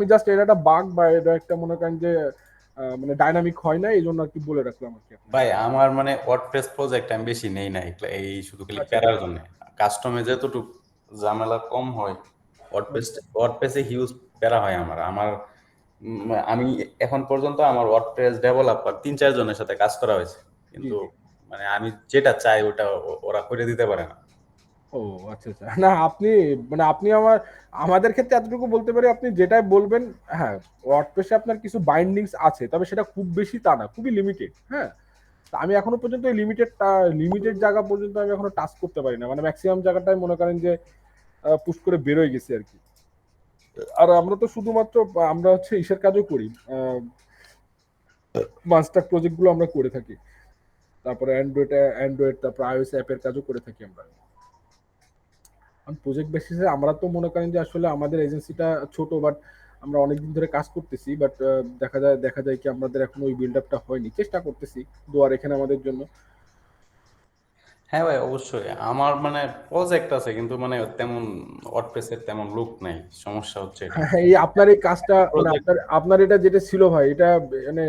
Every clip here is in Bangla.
আমি জাস্ট এটা একটা বাগ বা এটা একটা মনে করেন যে মানে ডাইনামিক হয় না, এই জন্য আর কি বলে রাখলাম আর কি আপনাকে। ভাই আমার মানে ওয়ার্ডপ্রেস প্রজেক্ট আমি বেশি নেই না, এই শুধু খালি আচ্ছা প্যারার জন্য। কাস্টমে যতটুকু ঝামেলা কম হয়, আচ্ছা ওয়ার্ডপ্রেসে হিউজ প্যারা হয় আমার আমার আমি এখন পর্যন্ত আমার ওয়ার্ডপ্রেস ডেভেলপার 3-4 জনের সাথে কাজ করা হয়েছে, জি কিন্তু জি। মানে আমি যেটা চাই ওটা ওরা করে দিতে পারে না। ও আচ্ছা আচ্ছা, না আপনি মানে আপনি আমাদের ক্ষেত্রে এতটুকু বলতে পারি, আপনি যেটাই বলবেন। হ্যাঁ, ওয়ার্ডপ্রেসে আপনার কিছু বাইন্ডিংস আছে, তবে সেটা খুব বেশি তা না, খুবই লিমিটেড। হ্যাঁ, তা আমি এখনো পর্যন্ত লিমিটেড জায়গা পর্যন্ত আমি এখনো টাচ করতে পারি না, মানে ম্যাক্সিমাম জায়গাটাই মনে করেন যে পুশ করে বেরোয় গেছে আর কি। আর আমরা তো শুধুমাত্র আমরা হচ্ছে ইসের কাজও করি, মাস্টার প্রজেক্ট গুলো আমরা করে থাকি, তারপরে অ্যান্ড্রয়েড তারপর আইওএস অ্যাপের কাজও করে থাকি আমরা। প্রজেক্ট বেসিসে আমরা তো মনে করেন যে আসলে আমাদের এজেন্সিটা ছোট, বাট আমরা অনেকদিন ধরে কাজ করতেছি, বাট দেখা যায় কি আমাদের এখন ওই বিল্ড আপটা হয়নি, চেষ্টা করতেছি। দোয়ার এখানে আমাদের জন্য। হ্যাঁ ভাই, অবশ্যই আমার মানে প্রজেক্ট আছে, কিন্তু মানে তেমন ওয়ার্ডপ্রেসের তেমন লুক নাই, সমস্যা হচ্ছে এটা। হ্যাঁ, এই আপনার এই কাজটা মানে প্রজেক্ট আপনার আপনার এটা যেটা ছিল ভাই, এটা মানে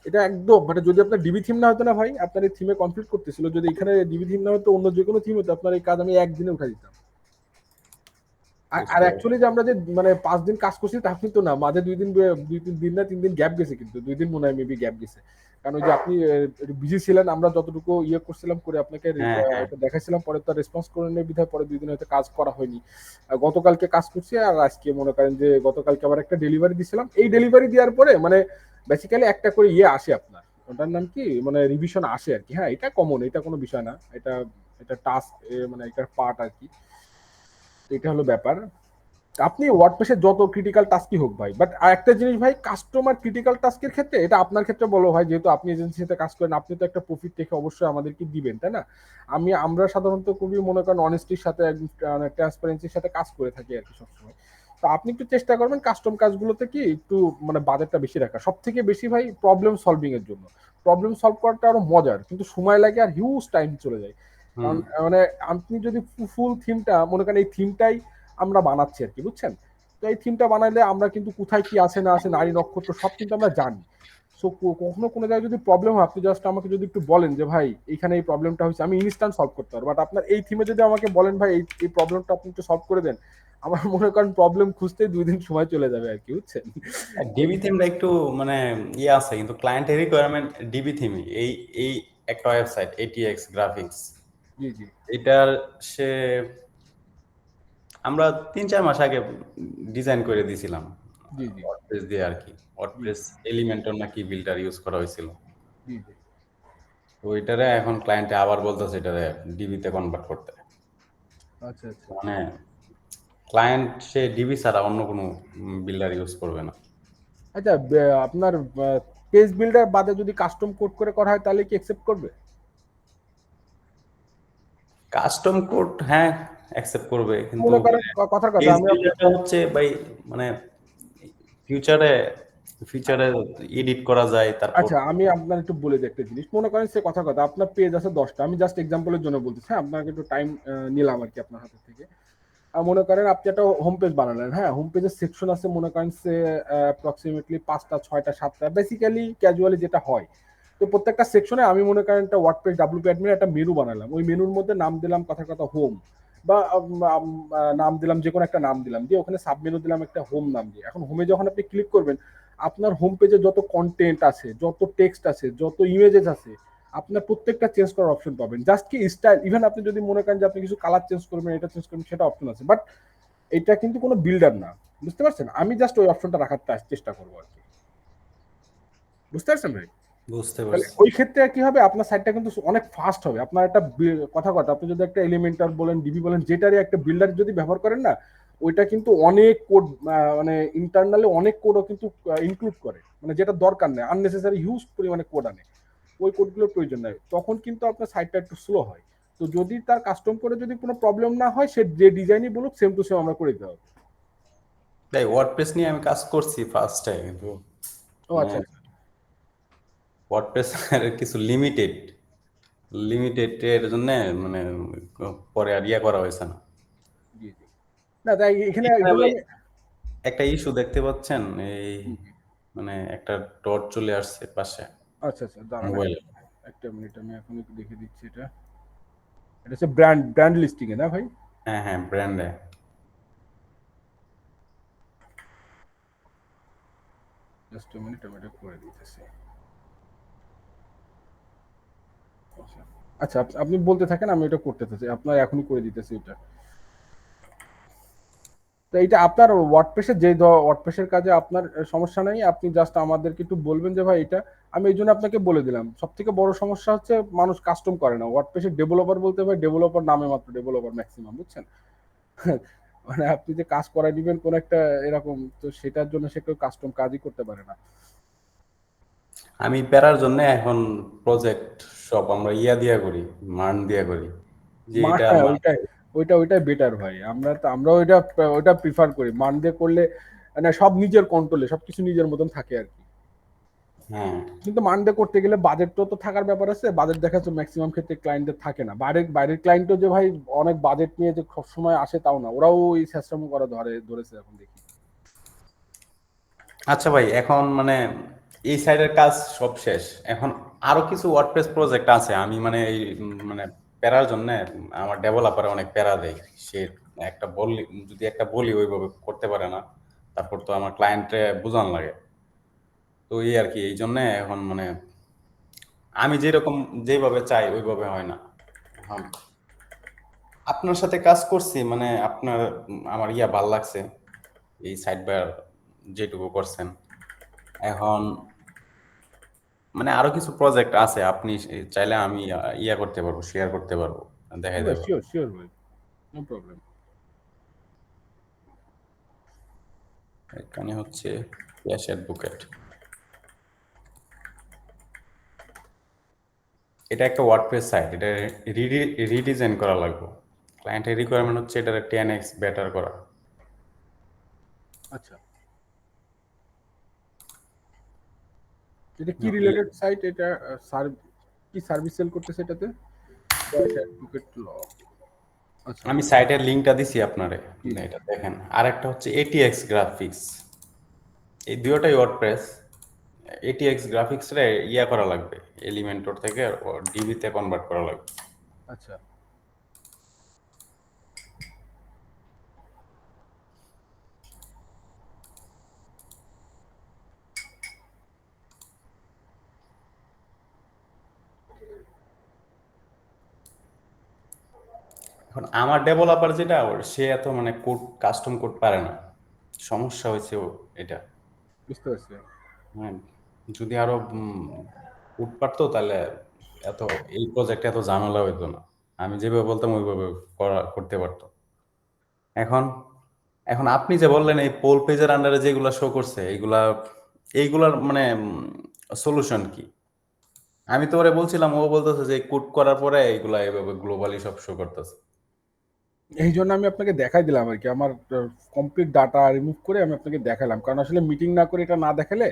এটা একদম মানে যদি আপনার ডিবি থিম না হতো না ভাই, আপনার এই থিমে কমপ্লিট করতেছিল, যদি এখানে ডিবি থিম না হতো, অন্য যে কোনো থিম হতো, আপনার এই কাজ আমি একদিনে উঠা দিতাম। আর বুঝতে পারছি। অ্যাকচুয়ালি যে আমরা যে মানে 5 দিন কাজ করছি তা কিন্তু না, মাঝে 2 দিন 2-3 দিন না 3 দিন গ্যাপ গেছে, কিন্তু 2 দিন মনে হয় মেবি গ্যাপ গেছে। কারণ ওই যে আপনি বিজি ছিলেন, আমরা যতটুকু ইয়ে করছিলাম করে আপনাকে হ্যাঁ হ্যাঁ। এটা দেখাইছিলাম, পরে তো রেসপন্স করে নেই বিধায় পরে 2 দিন হয়তো কাজ করা হয়নি। গতকালকে কাজ করছি, আর আজকে মনে করেন যে গতকালকে আবার একটা ডেলিভারি দিছিলাম। এই ডেলিভারি দেওয়ার পরে মানে বেসিক্যালি একটা করে ইয়ে আসে আপনার, ওটার নাম কি মানে রিভিশন আসে আর কি। হ্যাঁ, এটা কমন, এটা কোনো বিষয় না, এটা এটা টাস্ক মানে এটার পার্ট আর কি। এটা হলো ব্যাপার। আপনি ওয়ার্ডপ্রেসে যত ক্রিটিক্যাল টাস্কই হোক ভাই, বাট আরেকটা জিনিস ভাই, কাস্টমার ক্রিটিক্যাল টাস্কের ক্ষেত্রে, এটা আপনার ক্ষেত্রে বলো ভাই, যেহেতু আপনি এজেন্সির সাথে কাজ করেন, আপনি তো একটা প্রফিট রেখে অবশ্যই আমাদেরকে দিবেন, তাই না? আমরা সাধারণত খুবই মনে করেন অনেস্টির সাথে ট্রান্সপারেন্সির সাথে কাজ করে থাকি আর কি সবসময়। তো আপনি একটু চেষ্টা করবেন কাস্টম কাজগুলোতে কি একটু মানে বাজেটটা বেশি রাখা, সব থেকে বেশি ভাই প্রবলেম সলভিং এর জন্য। প্রবলেম সলভ করাটা আরো মজার, কিন্তু সময় লাগে আর হিউজ টাইম চলে যায়। হুম। কারণ মানে আপনি যদি ফুল থিমটা মনে করেন, এই থিমটাই আমরা বানাচ্ছি আর কি, বুঝছেন? তো এই থিমটা বানাইলে আমরা কিন্তু কোথায় কি আছে না আছে, নারী নক্ষত্র সব কিন্তু আমরা জানি। সো কখনো কোনো জায়গায় যদি প্রবলেম হয়, আপনি জাস্ট আমাকে যদি একটু বলেন যে ভাই এখানে এই প্রবলেমটা হয়েছে, আমি ইনস্ট্যান্ট সলভ করতে পারবো। বাট আপনার এই থিমে যদি আমাকে বলেন ভাই এই এই প্রবলেমটা আপনি একটু সলভ করে দেন, আমার মনে করেন প্রবলেম খুঁজতেই 2 দিন সময় চলে যাবে আর কি, বুঝছেন? ডিবি থিমটা একটু মানে ইয়ে আছে, কিন্তু ক্লায়েন্টের রিকোয়ারমেন্ট ডিবি থিমই। এই একটা ওয়েবসাইট এটিএক্স গ্রাফিক্স, জি জি এটার সে আমরা 3-4 মাস আগে ডিজাইন করে দিয়েছিলাম জি জি ওয়ার্ডপ্রেস দিয়ে আর কি। জি ওয়ার্ডপ্রেস জি এলিমেন্টর নাকি বিল্ডার ইউজ করা হয়েছিল। জি জি। তো ওইটারে এখন ক্লায়েন্টে আবার বলতেছে এটারে ডিবিতে কনভার্ট করতে। আচ্ছা আচ্ছা মানে ক্লায়েন্ট সে ডিবি ছাড়া অন্য কোনো বিল্ডার ইউজ করবে না। আচ্ছা। আপনার পেজ বিল্ডার বাদে যদি কাস্টম কোড করে করা হয়, তাহলে কি একসেপ্ট করবে? কাস্টম কোড হ্যাঁ অ্যাকসেপ্ট করবে, কিন্তু মনে করেন কথার কথা পেজ আমি বিল্ডারটা হচ্ছে ভাই মানে ফিউচারে ফিউচারে এডিট করা যায়, তারপর আচ্ছা, আমি আপনার একটু বলে দিই একটা জিনিস। মনে করেন সে কথা আপনার পেজ আছে 10টা, আমি জাস্ট এক্সাম্পলের জন্য বলতেছি। হ্যাঁ, আপনাকে একটু টাইম নিলাম আর কি আপনার হাতে থেকে। মনে করেন আপনি একটা হোম পেজ বানালেন। হ্যাঁ, হোম পেজের সেকশন আছে মনে করেন সে অ্যাপ্রক্সিমেটলি 5টা 6টা 7টা, বেসিক্যালি ক্যাজুয়ালি যেটা হয়। তো প্রত্যেকটা সেকশনে আমি মনে করেন একটা ওয়ার্ডপ্রেস ডাব্লিউপি অ্যাডমিন একটা মেনু বানালাম, ওই মেনুর মধ্যে নাম দিলাম কথা হোম, বা নাম দিলাম যে কোনো একটা নাম দিলাম, দিয়ে ওখানে সাব মেনু দিলাম একটা হোম নাম দিয়ে। এখন হোমে যখন আপনি ক্লিক করবেন, আপনার হোম পেজে যত কন্টেন্ট আছে, যত টেক্সট আছে, যত ইমেজেস আছে, আপনার প্রত্যেকটা চেঞ্জ করার অপশন পাবেন। জাস্ট কি স্টাইল, ইভেন আপনি যদি মনে করেন যে আপনি কিছু কালার চেঞ্জ করবেন, এটা চেঞ্জ করবেন, সেটা অপশন আছে। বাট এটা কিন্তু কোনো বিল্ডার না, বুঝতে পারছেন? আমি জাস্ট ওই অপশনটা রাখার চেষ্টা করবো আর কি, বুঝতে পারছেন ভাই? বুঝতে তাহলে পারছি। ওই ক্ষেত্রে কি হবে, আপনার সাইটটা কিন্তু অনেক ফাস্ট হবে। আপনার একটা কথা আপনি যদি একটা এলিমেন্টার বলেন, ডিবি বলেন, যেটারই একটা বিল্ডার যদি ব্যবহার করেন না, ওইটা কিন্তু অনেক কোড মানে ইন্টারনালি অনেক কোডও কিন্তু ইনক্লুড করে, মানে যেটা দরকার নেই, আননেসেসারি হিউজ পরিমাণে কোড আনে। ওই কোডগুলোর প্রয়োজন নেই, তখন কিন্তু আপনার সাইটটা একটু স্লো হয়। তো যদি তার কাস্টম করে যদি কোনো প্রবলেম না হয়, সে যে ডিজাইনই বলুক সেম টু সেম আমরা করে দিতে হবে। তাই ওয়ার্ডপ্রেস নিয়ে আমি কাজ করছি ফার্স্টে, কিন্তু ও মানে আচ্ছা আচ্ছা। ওয়ার্ডপ্রেস এর কিছু লিমিটেড লিমিটেড এর জন্য মানে পরে আর ইয়া করা হয়েছে না। জি জি। না তাই এখানে ঠিক আছে যদি ভাই। আমি একটা ইস্যু দেখতে পাচ্ছেন, এই হুম। মানে একটা ডট চলে আসছে পাশে আচ্ছা আচ্ছা, দাঁড়ান মোবাইলে। একটা মিনিট, আমি এখন একটু দেখে দিচ্ছি। এটা হচ্ছে ব্র্যান্ড ব্র্যান্ড লিস্টিং এ না ভাই? হ্যাঁ হ্যাঁ, ব্র্যান্ডে। জাস্ট মিনিট, আমি এটা করে দিতেছি। আচ্ছা, আপনি বলতে থাকেন, আমি এটা করতে থাকি, আপনার এখনই করে দিতেছি এটা। তো এটা আপনার ওয়ার্ডপ্রেসের যে ওয়ার্ডপ্রেসের কাজে আপনার সমস্যা নেই, আপনি জাস্ট আমাদেরকে একটু বলবেন যে ভাই এটা, আমি এই জন্য আপনাকে বলে দিলাম। সব থেকে বড় সমস্যা হচ্ছে মানুষ কাস্টম করে না। ওয়ার্ডপ্রেসের ডেভেলপার বলতে ভাই ডেভেলপার নামে মাত্র ডেভেলপার ম্যাক্সিমাম, বুঝছেন? মানে আপনি যে কাজ করাই দিবেন কোন একটা এরকম, তো সেটার জন্য সে কেউ কাস্টম কাজই করতে পারে না। আমি প্যারার জন্য এখন প্রজেক্ট সব আমরা ইয়া দিয়া করি, মান দিয়া করি, যে এটা হ্যাঁ, আমার। ওইটাই বেটার ভাই। আমরা ওইটা প্রিফার করি। মান দিয়ে করলে মানে সব নিজের কন্ট্রোলে, সবকিছু নিজের মতন থাকে আর কি। হ্যাঁ কিন্তু মানডে করতে গেলে বাজেটও তো থাকার ব্যাপার আছে। বাজেট দেখা যাচ্ছে ম্যাক্সিমাম ক্ষেত্রে ক্লায়েন্টদের থাকে না। বাইরের বাইরের ক্লায়েন্টও যে ভাই অনেক বাজেট নিয়ে যে সবসময় আসে তাও না, ওরাও এই সিস্টেম করা ধরেছে এখন দেখি। আচ্ছা ভাই, এখন মানে এই সাইডের কাজ সব শেষ। এখন আরো কিছু ওয়ার্ডপ্রেস প্রজেক্ট আছে, আমি মানে এই মানে প্যারার জন্য আমার ডেভেলপারে অনেক প্যারা দেয়। সে একটা বললি, যদি একটা বলি ওইভাবে করতে পারে না, তারপর তো আমার ক্লায়েন্টে বোঝান লাগে। তো এই আর কি, এই জন্য এখন মানে আমি যেরকম যেভাবে চাই ওইভাবে হয় না। এখন আপনার সাথে কাজ করছি মানে আপনার আমার ইয়া ভাল লাগছে, এই সাইড বার যেটুকু করছেন। এখন মানে আরো কিছু প্রজেক্ট আছে, আপনি চাইলে আমি ইয়া করতে পারবো, শেয়ার করতে পারবো, দেখাই দেবো। শিওর শিওর ভাই, নো প্রবলেম। এখানে হচ্ছে ক্যাশ অ্যাডভোকেট, এটা একটা ওয়ার্ডপ্রেস সাইট, এটা রিডিজাইন করা লাগবে। ক্লায়েন্টের রিকোয়ারমেন্ট হচ্ছে এটা 10x বেটার করা। আচ্ছা, এটা কি রিলেটেড সাইট? এটা কি সার্ভিস সেল করতেছে এটাতে? অ্যাডভোকেট ল। আচ্ছা। আমি সাইটের লিঙ্কটা দিছি আপনারে, জি জি। এটা দেখেন। আর একটা হচ্ছে এটিএক্স গ্রাফিক্স, এই দুটোটাই ওয়ার্ডপ্রেস। এটিএক্স গ্রাফিক্স রে ইয়া করা লাগবে, এলিমেন্টর থেকে ডিবিতে কনভার্ট করা লাগবে। আচ্ছা, এখন আমার ডেভেলপার যেটা সে এত মানে কোড, কাস্টম কোড পারে না। সমস্যা হয়েছে এটা। বুঝতে পারছি। হ্যাঁ, যদি আরো কোড পারতো তাহলে এত এই প্রজেক্টে এত ঝামেলা হইতো না। আমি যেভাবে বলতাম ওইভাবে করতে পারতো। এখন এখন আপনি যে বললেন এই পোল পেজের আন্ডারে যেগুলা শো করছে, এইগুলার মানে সলিউশন কি? আমি তো ওরে বলছিলাম, ও বলতেছে যে কোড করার পরে এইগুলা এইভাবে গ্লোবালি সব শো করতেছে। এই জন্য আমি আপনাকে দেখাই দিলাম আর কি, আমার কমপ্লিট ডাটা রিমুভ করে আমি আপনাকে দেখালাম। কারণ আসলে মিটিং না করে, এটা না দেখালে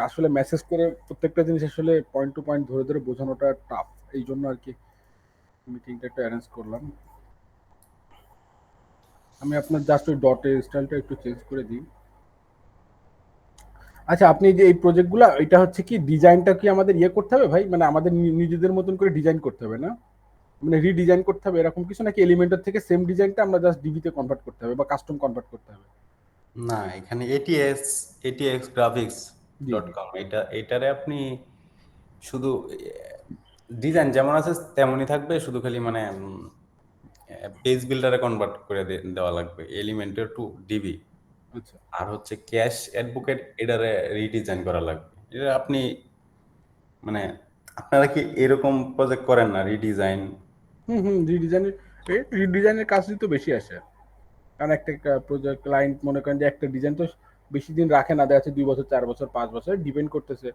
আসলে মেসেজ করে প্রত্যেকটা জিনিস আসলে পয়েন্ট টু পয়েন্ট ধরে ধরে বোঝানোটা টাফ। এই জন্য আর কি মিটিংটা একটু অ্যারেঞ্জ করলাম। আমি আপনার জাস্ট ওই ডটের স্টাইলটা একটু চেঞ্জ করে দিই। আচ্ছা, আপনি যে এই প্রজেক্টগুলো, এটা হচ্ছে কি ডিজাইনটা কি আমাদের ইয়ে করতে হবে ভাই, মানে আমাদের নিজেদের মতন করে ডিজাইন করতে হবে না? মানে রিডিজাইন করতে হবে এরকম কিছু, নাকি এলিমেন্টের থেকে সেম ডিজাইনটা আমরা জাস্ট ডিবিতে কনভার্ট করতে হবে বা কাস্টম কনভার্ট করতে হবে? না, এখানে ATX graphics G dot G. Com, এটারে আপনি শুধু ডিজাইন যেমন আছে তেমনই থাকবে, শুধু খালি মানে পেজ বিল্ডারে কনভার্ট করে দেওয়া লাগবে এলিমেন্টের টু ডিবি। আচ্ছা। আর হচ্ছে ক্যাশ অ্যাডভোকেট, এটারে রিডিজাইন করা লাগবে। এটা আপনি মানে আপনারা কি এরকম প্রজেক্ট করেন না, রিডিজাইন? হুম হুম, রিডিজাইনের কাজই তো বেশি আসে। কারণ একটা প্রজেক্ট ক্লায়েন্ট মনে করেন যে একটা ডিজাইন তো বেশি দিন রাখে না, দেখা যাচ্ছে 2 বছর 4 বছর 5 বছর ডিপেন্ড করতেছে,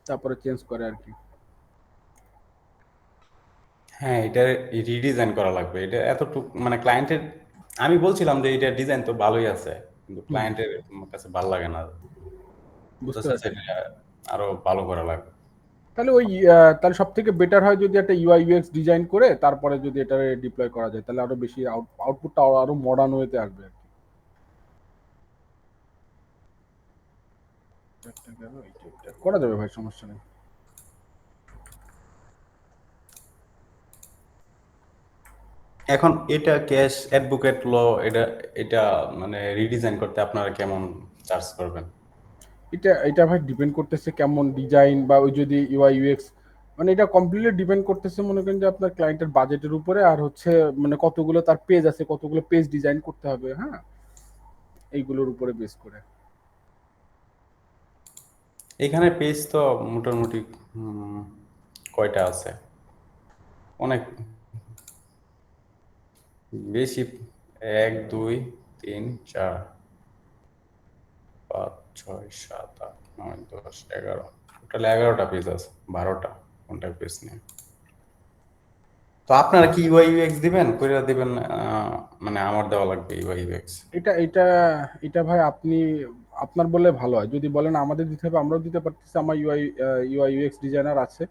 তারপরে চেঞ্জ করে আর কি। হ্যাঁ, এটা রিডিজাইন করা লাগবে। এটা এতটুকু মানে ক্লায়েন্টের, আমি বলছিলাম যে এটা ডিজাইন তো ভালোই আছে, কিন্তু হুম, ক্লায়েন্টের কাছে ভালো লাগে না। বুঝতে বলতেছে পারছি। যে এটা আরো ভালো করা লাগবে। তাহলে তাহলে সব থেকে বেটার হয় যদি একটা ইউআই ইউএক্স ডিজাইন করে তারপরে যদি এটা ডিপ্লয় করা যায়, তাহলে আরো বেশি আউটপুটটা আরো মডার্ন ওয়েতে আসবে আর কি। করা যাবে ভাই, সমস্যা নেই। এখন এটা ক্যাশ অ্যাডভোকেট ল, এটা এটা মানে রিডিজাইন করতে আপনারা কেমন চার্জ করবেন? এটা ভাই ডিপেন্ড করতেছে কেমন ডিজাইন বা ওই যদি ইউআই ইউএক্স, মানে এটা কমপ্লিটলি ডিপেন্ড করতেছে মনে করেন যে আপনার ক্লায়েন্টের বাজেটের উপরে, আর হচ্ছে মানে কতগুলো তার পেজ আছে, কতগুলো পেজ ডিজাইন করতে হবে, হ্যাঁ, এইগুলোর উপরে বেস করে। এখানে পেজ তো মোটামুটি কয়টা আছে? অনেক বেশি। 1 2 3 4 5 6 7 8 9 10 11, টোটাল 11টা পেজ আছে, 12টা কোনটা পেজ নিয়ে। তো আপনারা কি ইউআই ইউএক্স দিবেন, কইরা দিবেন? মানে আমার দেওয়া লাগবে ইউআই ইউএক্স? এটা এটা এটা ভাই আপনি আপনার বললে ভালো হয়। যদি বলেন আমাদের দিতে হবে, আমরাও দিতে পারতেছি, আমার ইউআই ইউএক্স ডিজাইনার আছে।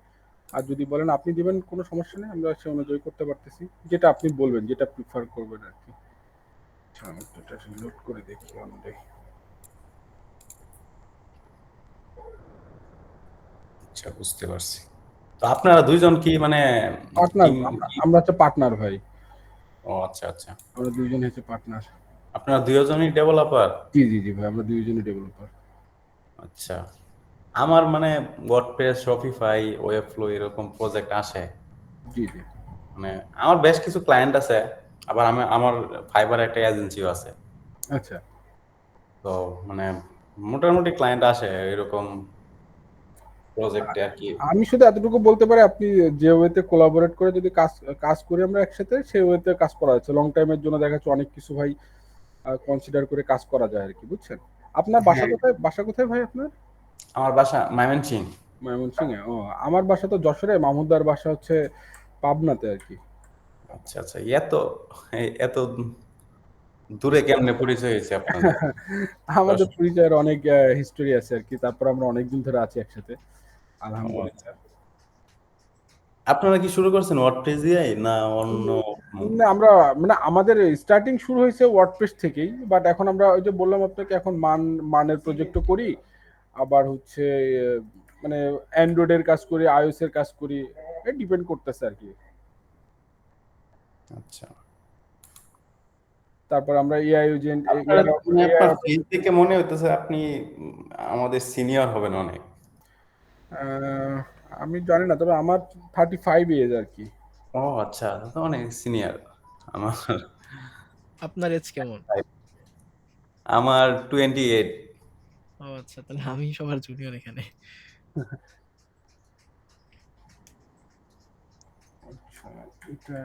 আর যদি বলেন আপনি দিবেন, কোনো সমস্যা নেই, আমরা সে অনুযায়ী করতে পারতেছি, যেটা আপনি বলবেন, যেটা প্রিফার করবেন আর কি। আচ্ছা, আমি এটা নোট করে দেখি অনলাইনে। আচ্ছা, বুঝতে পারছি। তো আপনারা দুইজন কি মানে পার্টনার, টিম? আমরা হচ্ছে পার্টনার ভাই। ও আচ্ছা আচ্ছা, আমরা দুইজন হচ্ছে পার্টনার। আপনারা দুইজনই ডেভেলপার? জি জি জি ভাই, আমরা দুইজনই ডেভেলপার। আচ্ছা, আমার মানে ওয়ার্ডপ্রেস, শপিফাই, ওয়েবফ্লো এরকম প্রজেক্ট আসে। জি জি। মানে আমার বেশ কিছু ক্লায়েন্ট আছে, আবার আমার ফাইবার একটা এজেন্সিও আছে। আচ্ছা, তো মানে মোটামুটি ক্লায়েন্ট আসে এরকম প্রজেক্টে আর কি। আমি শুধু এতটুকু বলতে পারি, আপনি যে ওয়েতে কোলাবোরেট করে যদি কাজ কাজ করি আমরা একসাথে, সেই ওয়েতে কাজ করা যাচ্ছে। লং টাইমের জন্য দেখা যাচ্ছে অনেক কিছু ভাই কনসিডার করে কাজ করা যায় আর কি, বুঝছেন। আপনার বাসা হ্যাঁ, কোথায়, বাসা কোথায় ভাই আপনার? আমার বাসা ময়মনসিং। ময়মনসিংহে? ও, আমার বাসা তো যশোরে, মাহমুদার বাসা হচ্ছে পাবনাতে আর কি। আচ্ছা আচ্ছা, এত এত দূরে কেমনে পরিচয় হয়েছে আপনাদের? আমাদের পরিচয়ের অনেক হিস্টোরি আছে আর কি, তারপর আমরা অনেকদিন ধরে আছি একসাথে, ও আচ্ছা। আলহামদুলিল্লাহ। আপনারা কি শুরু করছেন ওয়ার্ডপ্রেস দিয়ে না অন্য? না, আমরা মানে আমাদের স্টার্টিং শুরু হয়েছে ওয়ার্ডপ্রেস থেকেই, বাট এখন আমরা ওই যে বললাম আপনাকে, এখন মানের প্রজেক্টও করি, আবার হচ্ছে মানে অ্যান্ড্রয়েডের কাজ করি, আইওএস এর কাজ করি, ডিপেন্ড করতেছে আর কি। আচ্ছা, তারপর আমরা এআই এজেন্ট, আপনার মানে আপনার ফেস দেখে মনে হইতেছে আপনি আমাদের সিনিয়র হবেন অনেক। আমি জানি না, তবে আমার 35 এজ আর কি। ও আচ্ছা, তো অনেক সিনিয়র। আমার আপনার এজ কেমন? আমার 28। ও আচ্ছা, তাহলে আমি সবার জুনিয়র এখানে। আচ্ছা, এটা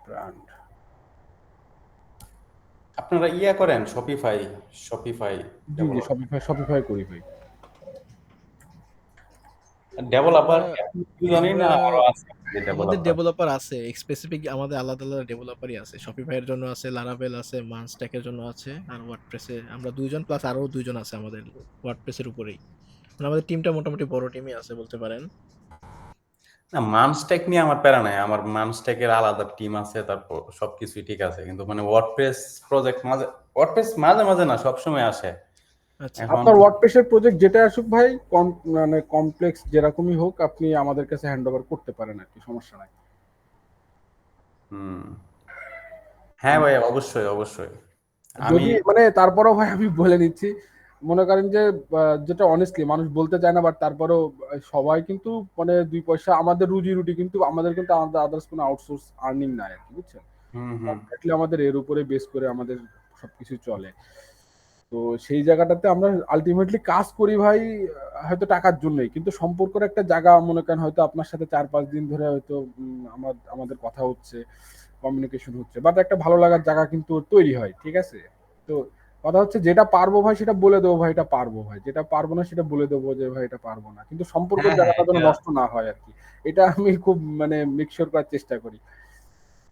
ব্র্যান্ড। আপনারা ইয়া করেন শপিফাই? শপিফাই জি জি, শপিফাই শপিফাই করি ভাই। ডেভেলপার আমরা দুজনেই আমরা না আরো আছে যে আমাদের ডেভেলপার? ডেভেলপার আছে, স্পেসিফিক আমাদের আলাদা আলাদা ডেভেলপারই আছে। শপিফাই এর জন্য আছে, লারাভেল আছে, মানস্ট্যাক এর জন্য আছে, আর ওয়ার্ডপ্রেসে আমরা দুইজন প্লাস আরো দুইজন আছে আমাদের ওয়ার্ডপ্রেসের উপরেই। মানে আমাদের টিমটা মোটামুটি বড় টিমই আছে বলতে পারেন। না, মানস্ট্যাক নিয়ে আমার প্যারা নাই, আমার মানস্ট্যাকের আলাদা টিম আছে, তারপর সবকিছুই ঠিক আছে, কিন্তু মানে ওয়ার্ডপ্রেস প্রজেক্ট মাঝে, ওয়ার্ডপ্রেস মাঝে মাঝে না সবসময় আসে। আচ্ছা, এখন আপনার ওয়ার্ডপ্রেসের প্রজেক্ট যেটা আসুক ভাই, মানে কমপ্লেক্স যেরকমই হোক, আপনি আমাদের কাছে হ্যান্ড ওভার করতে পারেন আর কি, সমস্যা নাই। হুম, হ্যাঁ ভাই, অবশ্যই অবশ্যই। আমি যদি মানে তারপরেও ভাই আমি বলে নিচ্ছি, মনে করেন যে যেটা অনেস্টলি মানুষ বলতে চায় না, বাট তারপরেও সবাই কিন্তু মানে দুই পয়সা আমাদের রুজি রুটি, কিন্তু আমাদের কিন্তু আমাদের আদার্স কোনো আউটসোর্স আর্নিং নাই আর কি, বুঝছেন। হুম হুম কমপ্লিটলি আমাদের এর উপরে বেস করে আমাদের সবকিছু চলে। তো সেই জায়গাটাতে আমরা আলটিমেটলি কাজ করি ভাই, হয়তো টাকার জন্যই, কিন্তু সম্পর্কের একটা জায়গা মনে করেন, হয়তো আপনার সাথে 4-5 দিন ধরে হয়তো আমাদের কথা হচ্ছে, কমিউনিকেশন হচ্ছে, বাট একটা ভালো লাগার জায়গা কিন্তু তৈরি হয়, ঠিক আছে। তো কথা হচ্ছে, যেটা পারবো ভাই সেটা বলে দেবো ভাই, এটা পারবো ভাই, যেটা পারবো না সেটা বলে দেবো যে ভাই এটা পারবো না, কিন্তু সম্পর্কের হ্যাঁ হ্যাঁ, জায়গাটা যেন এটা নষ্ট না হয় আর কি। এটা আমি খুব মানে মেকশিওর করার চেষ্টা করি,